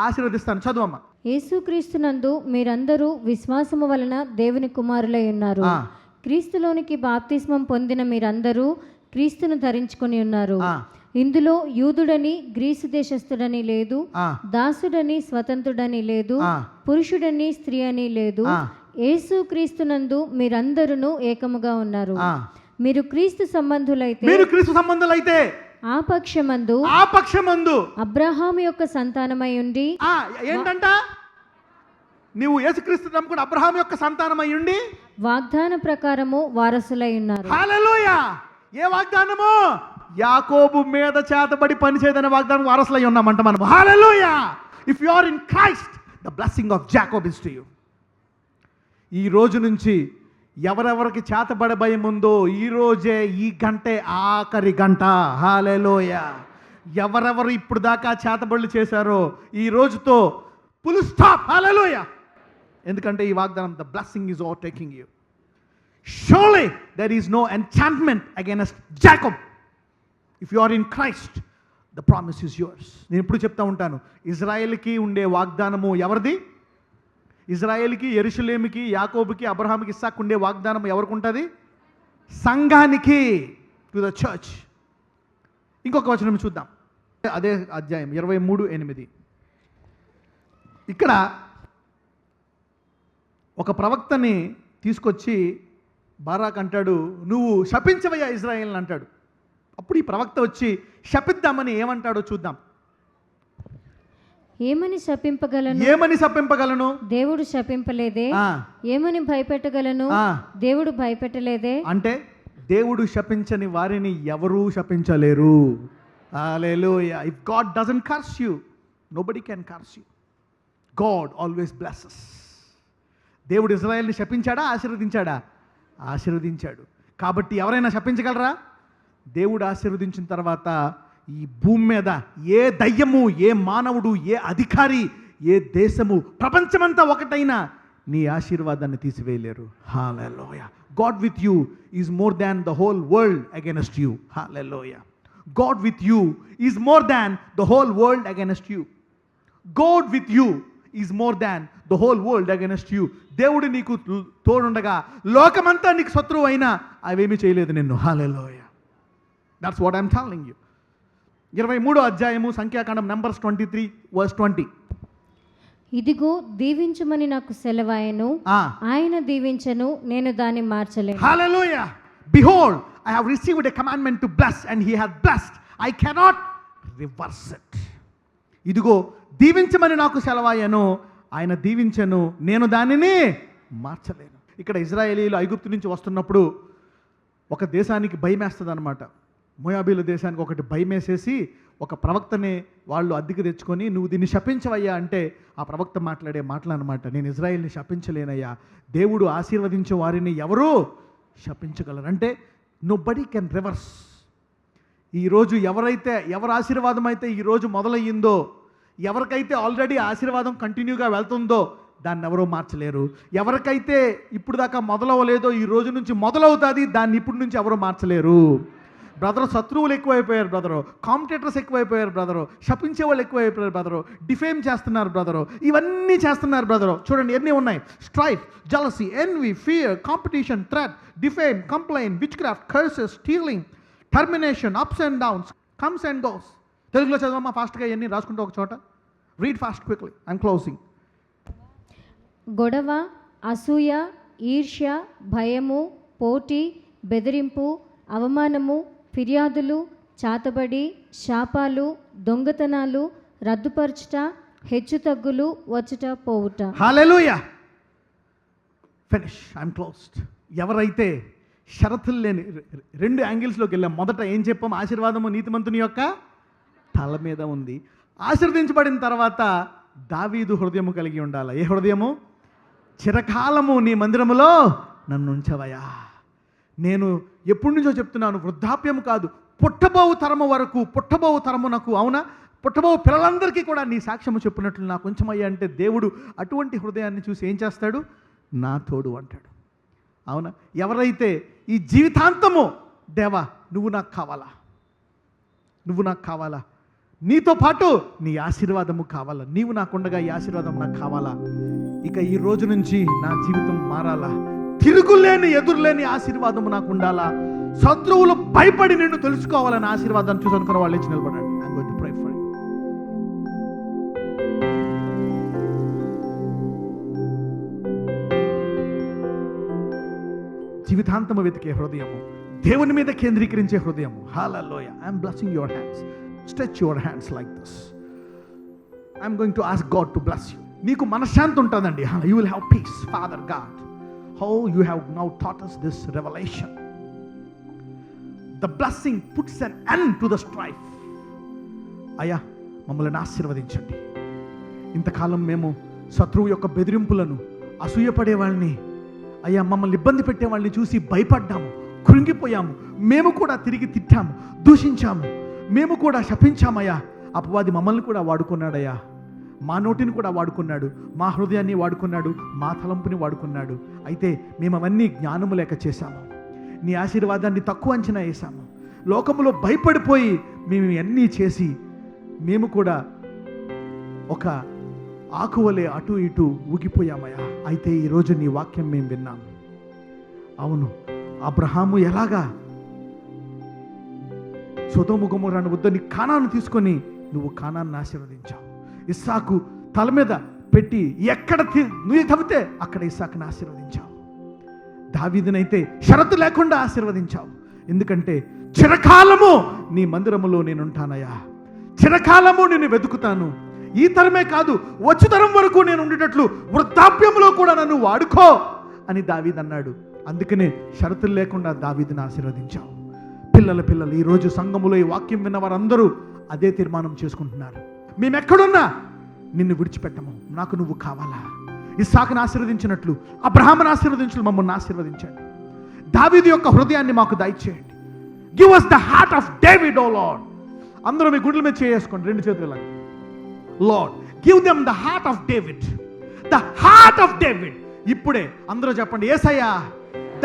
ఆశీర్వదిస్తాను. చదువమ్మా. యేసుక్రీస్తునందు మీరందరూ విశ్వాసము వలన దేవుని కుమారులై ఉన్నారు. క్రీస్తులోనికి బాప్తిస్మం పొందిన మీరందరూ క్రీస్తును ధరించుకొని ఉన్నారు. ఇందులో యూదుడని గ్రీసు దేశస్థుడని లేదు, దాసుడని స్వతంత్రుడని లేదు, పురుషుడని స్త్రీ అని లేదు. యేసు క్రీస్తునందు మీరందరూ ఏకముగా ఉన్నారు. మీరు క్రీస్తు సంబంధులైతే ఆ పక్షమందు అబ్రహాము యొక్క సంతానమై ఉండి. ఏంటంట? నీవు యేసుక్రీస్తు నమ్ముకుని అబ్రహాము యొక్క సంతానమై ఉండి వాగ్దాన ప్రకారము వారసులై ఉన్నారు. హల్లెలూయా. ఏ వాగ్దానము? యాకోబు మీద చేతబడి పనిచేయదనే వాగ్దానం వారసులై ఉన్నామంట మనం. హల్లెలూయా. If you are in Christ, the blessing of Jacob is to you. ఈ రోజు నుంచి ఎవరెవరికి చేతబడే భయం ఉందో, ఈ రోజే, ఈ గంటే ఆఖరి గంట. హల్లెలూయా. ఎవరెవరు ఇప్పుడు దాకా చేతబడులు చేశారో ఈ రోజుతో ఫుల్ స్టాప్. హల్లెలూయా. ఎందుకంటే ఈ వాగ్దానం, the blessing is over taking you. Surely there is no enchantment against Jacob. If you are in Christ, the promise is yours. నేను ఇప్పుడు చెప్తా ఉంటాను, ఇజ్రాయెల్కి ఉండే వాగ్దానము ఎవరిది? ఇజ్రాయెల్కి, యెరూషలేముకి, యాకోబుకి, అబ్రహాముకి, ఇస్సాకు ఉండే వాగ్దానం ఎవరికి ఉంటుంది? సంఘానికి, టు ద చర్చ్. ఇంకొక వచనం చూద్దాం, అదే అధ్యాయం 23:8. ఇక్కడ ఒక ప్రవక్తని తీసుకొచ్చి బారాక్ అంటాడు, నువ్వు శపించవయ్యా ఇజ్రాయేల్ని అంటాడు. అప్పుడు ఈ ప్రవక్త వచ్చి శపిద్దామని ఏమంటాడో చూద్దాం. ఏమని శపింపగలను? దేవుడు శపింపలేదే. ఏమని భయపెట్టగలను? దేవుడు భయపెట్టలేదే. అంటే దేవుడు శపించని వారిని ఎవరూ శపించలేరు. హల్లెలూయా. If God doesn't curse you, nobody can curse you. God always blesses. దేవుడు ఇజ్రాయెల్ని శపించాడా, ఆశీర్వదించాడా? ఆశీర్వదించాడు. కాబట్టి ఎవరైనా శపించగలరా? దేవుడు ఆశీర్వదించిన తర్వాత ఈ భూమి మీద ఏ దయ్యము, ఏ మానవుడు, ఏ అధికారి, ఏ దేశము, ప్రపంచమంతా ఒకటైనా నీ ఆశీర్వాదాన్ని తీసివేయలేరు. హల్లెలూయా. God with you is more than the whole world against you. Hallelujah. God with you is more than the whole world against you. God with you is more than the whole world against you. దేవుడు నీకు తోడుండగా లోకమంతా నీకు శత్రువు అయినా అవేమీ చేయలేదు నిన్ను. Hallelujah. That's what I'm telling you. 23వ అధ్యాయము సంఖ్యాకాండం, Numbers 23:20. ఇదిగో దీవించుమని నాకు సెలవాయను, ఆయన దీవించను, నేను దాన్ని మార్చలేను. Hallelujah. Behold, I have received a commandment to bless, and he hath blessed. I cannot reverse it. ఇదిగో దీవించమని నాకు సెలవాయను, ఆయన దీవించను, నేను దానిని మార్చలేను. ఇక్కడ ఇజ్రాయేలీలు ఐగుప్తు నుంచి వస్తున్నప్పుడు ఒక దేశానికి భయమేస్తుంది అనమాట. మోయాబీల దేశానికి ఒకటి భయమేసేసి ఒక ప్రవక్తని వాళ్ళు అద్దెకి తెచ్చుకొని, నువ్వు దీన్ని శపించవయ్యా అంటే ఆ ప్రవక్త మాట్లాడే మాటలు అనమాట, నేను ఇజ్రాయెల్ని శపించలేనయ్యా, దేవుడు ఆశీర్వదించే వారిని ఎవరు శపించగలరు అంటే నోబడీ కెన్ రివర్స్. ఈరోజు ఎవరి ఆశీర్వాదం అయితే ఈరోజు మొదలయ్యిందో, ఎవరికైతే ఆల్రెడీ ఆశీర్వాదం కంటిన్యూగా వెళ్తుందో దాన్ని ఎవరో మార్చలేరు. ఎవరికైతే ఇప్పుడు దాకా మొదలవ్వలేదో ఈ రోజు నుంచి మొదలవుతుంది, దాన్ని ఇప్పటి నుంచి ఎవరో మార్చలేరు. బ్రదరు, శత్రువులు ఎక్కువైపోయారు బ్రదరు, కాంపిటేటర్స్ ఎక్కువైపోయారు బ్రదరు, శపించే వాళ్ళు ఎక్కువైపోయారు బ్రదరు, డిఫేమ్ చేస్తున్నారు బ్రదరు, ఇవన్నీ చేస్తున్నారు బ్రదరు. చూడండి ఎన్ని ఉన్నాయి: strife, jealousy, envy, fear, competition, threat, defame, complaint, witchcraft, curses, stealing, termination, ups and downs, comes and goes. తెలుగులో చదవమ్మా ఫాస్ట్గా ఇవన్నీ రాసుకుంటూ ఒక చోట. Read fast quickly, I'm closing. గొడవ, అసూయ, ఈర్ష్య, భయము, పోటీ, బెదిరింపు, అవమానము, ఫిర్యాదులు, చాతబడి, శాపాలు, దొంగతనాలు, రద్దుపరచుట, హెచ్చుతగ్గులు, వచ్చుట పోవుట. హల్లెలూయా. Finish, I'm closed. ఎవరైతే షరతులు లేని, రెండు యాంగిల్స్లోకి వెళ్ళాం. మొదట ఏం చెప్పాం? ఆశీర్వాదము నీతిమంతుని యొక్క తల మీద ఉంది. ఆశీర్వదించబడిన తర్వాత దావీదు హృదయము కలిగి ఉండాలి. ఏ హృదయము? చిరకాలము నీ మందిరములో నన్ను ఉంచవయా. నేను ఎప్పటి నుంచో చెప్తున్నాను, వృద్ధాప్యము కాదు, పుట్టబోవు తరము వరకు, పుట్టబోవు తరమునకు, అవునా, పుట్టబోవు పిల్లలందరికీ కూడా నీ సాక్ష్యము చెప్పినట్లు నాకు కొంచెమయ్యా అంటే దేవుడు అటువంటి హృదయాన్ని చూసి ఏం చేస్తాడు? నా తోడు అంటాడు. అవునా? ఎవరైతే ఈ జీవితాంతము దేవా నువ్వు నాకు కావాలా, నువ్వు నాకు కావాలా, నీతో పాటు నీ ఆశీర్వాదము కావాలా, నీవు నాకుండగా ఈ ఆశీర్వాదం నాకు కావాలా, ఇక ఈ రోజు నుంచి నా జీవితం మారాలా, తిరుగులేని ఎదురులేని ఆశీర్వాదము నాకు ఉండాలా, శత్రువులు భయపడి నిన్ను తెలుసుకోవాలని ఆశీర్వాదాన్ని చూసి అనుకున్న వాళ్ళు ఇచ్చి నిలబడండి. I'm going to pray for you. జీవితాంతము వెతికే హృదయము, దేవుని మీద కేంద్రీకరించే హృదయము. హల్లెలూయా. I'm blessing your hands. Stretch your hands like this. I'm going to ask God to bless you. నీకు మనశ్శాంతి ఉంటుందండి. You will have peace. Father God, how you have now taught us this revelation. The blessing puts an end to the strife. అయ్యా మమ్మల్ని ఆశీర్వదించండి. ఇంతకాలం మేము శత్రువు యొక్క బెదిరింపులను, అసూయపడే వాళ్ళని, అయ్యా మమ్మల్ని ఇబ్బంది పెట్టే వాళ్ళని చూసి భయపడ్డాము, కృంగిపోయాము. మేము కూడా తిరిగి తిట్టాము, దూషించాము. మేము కూడా శపించామయ్యా. అపవాది మమ్మల్ని కూడా వాడుకున్నాడయ్యా. మా నోటిని కూడా వాడుకున్నాడు, మా హృదయాన్ని వాడుకున్నాడు, మా తలంపుని వాడుకున్నాడు. అయితే మేము అవన్నీ జ్ఞానము లేక చేశాము. నీ ఆశీర్వాదాన్ని తక్కువ అంచనా వేశాము. లోకములో భయపడిపోయి మేము అన్నీ చేసి మేము కూడా ఒక ఆకువలే అటు ఇటు ఊగిపోయామయ్యా. అయితే ఈరోజు నీ వాక్యం మేము విన్నాము. అవును, అబ్రహాము ఎలాగా సొదొమ గొమొర్రాను వద్దని కానాను తీసుకొని నువ్వు కానాన్ని ఆశీర్వదించావు. ఇస్సాకు తల మీద పెట్టి ఎక్కడ నువ్వు తవ్వితే అక్కడ ఇస్సాకుని ఆశీర్వదించావు. దావీదునైతే షరతు లేకుండా ఆశీర్వదించావు. ఎందుకంటే చిరకాలము నీ మందిరములో నేను ఉంటానయ్యా, చిరకాలము నేను వెతుకుతాను. ఈ తరమే కాదు, వచ్చే తరం వరకు నేను ఉండేటట్లు వృద్ధాప్యంలో కూడా నన్ను వాడుకో అని దావీదు అన్నాడు. అందుకనే షరతులు లేకుండా దావీదుని ఆశీర్వదించావు. పిల్లలు ఈరోజు సంఘములో ఈ వాక్యం విన్న వారందరూ అదే తీర్మానం చేసుకుంటున్నారు. మేమెక్కడున్నా నిన్ను విడిచిపెట్టము, నాకు నువ్వు కావాలా. ఇస్సాకును ఆశీర్వదించినట్లు, అబ్రహామును ఆశీర్వదించినట్లు మమ్మల్ని ఆశీర్వదించండి. దావీదు యొక్క హృదయాన్ని మాకు దయచేయండి. Give us the heart of David, O Lord. అందరూ మీ గుండెల మీద చేసుకోండి, రెండు చేతులు. Lord, give them the heart of David. The heart of David. ఇప్పుడే అందరూ చెప్పండి, యేసయ్యా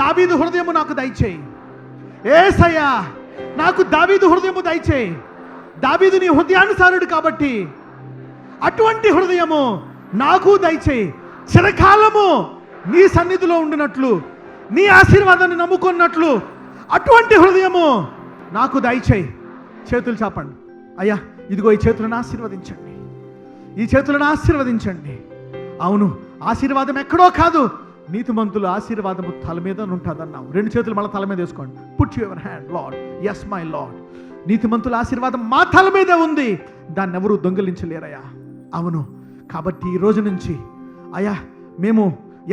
దావీదు హృదయము నాకు దయచేయి. యేసయ్యా నాకు దావీదు హృదయము దయచేయి. దావీదు నీ హృదయానుసారుడు కాబట్టి అటువంటి హృదయము నాకు దయచేయి. చిరకాలము నీ సన్నిధిలో ఉండినట్లు, నీ ఆశీర్వాదాన్ని నమ్ముకున్నట్లు అటువంటి హృదయము నాకు దయచేయి. చేతులు చాపండి. అయ్యా ఇదిగో ఈ చేతులను ఆశీర్వదించండి, ఈ చేతులను ఆశీర్వదించండి. అవును, ఆశీర్వాదం ఎక్కడో కాదు, నీతిమంతుల ఆశీర్వాదము తల మీద ఉంటుందన్నావు. రెండు చేతులు మళ్ళీ తల మీద వేసుకోండి. Put your hand, Lord, yes my Lord. నీతిమంతుల ఆశీర్వాదం మా తల మీదే ఉంది, దాన్ని ఎవరు దొంగిలించలేరయ్యా. అవును, కాబట్టి ఈ రోజు నుంచి అయ్యా మేము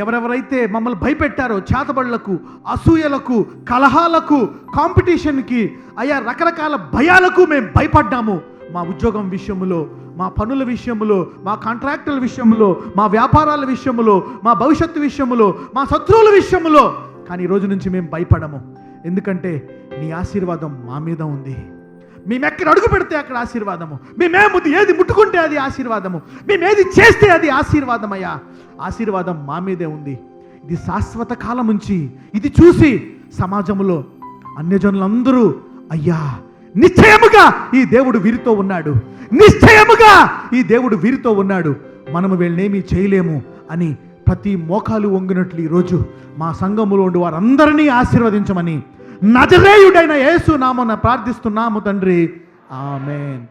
ఎవరెవరైతే మమ్మల్ని భయపెట్టారో, చేతబడులకు, అసూయలకు, కలహాలకు, కాంపిటీషన్కి, అయ్యా రకరకాల భయాలకు మేము భయపడ్డాము. మా ఉద్యోగం విషయంలో, మా పనుల విషయంలో, మా కాంట్రాక్టుల విషయంలో, మా వ్యాపారాల విషయంలో, మా భవిష్యత్తు విషయంలో, మా శత్రువుల విషయంలో. కానీ ఈ రోజు నుంచి మేము భయపడము. ఎందుకంటే నీ ఆశీర్వాదం మా మీద ఉంది. మేము ఎక్కడ అడుగు పెడితే అక్కడ ఆశీర్వాదము, మేమేము ఏది ముట్టుకుంటే అది ఆశీర్వాదము, మేమేది చేస్తే అది ఆశీర్వాదమయ్యా. ఆశీర్వాదం మా మీదే ఉంది. ఇది శాశ్వత కాలం నుంచి ఇది చూసి సమాజంలో అన్యజనులందరూ అయ్యా నిశ్చయముగా ఈ దేవుడు వీరితో ఉన్నాడు, నిశ్చయముగా ఈ దేవుడు వీరితో ఉన్నాడు, మనము వీళ్ళనేమీ చేయలేము అని ప్రతి మోకాలు వంగినట్లు ఈరోజు మా సంఘములో ఉండి వారందరినీ ఆశీర్వదించమని నజరేయుడైన యేసు నామమున ప్రార్థిస్తున్నాము తండ్రి. ఆమేన్.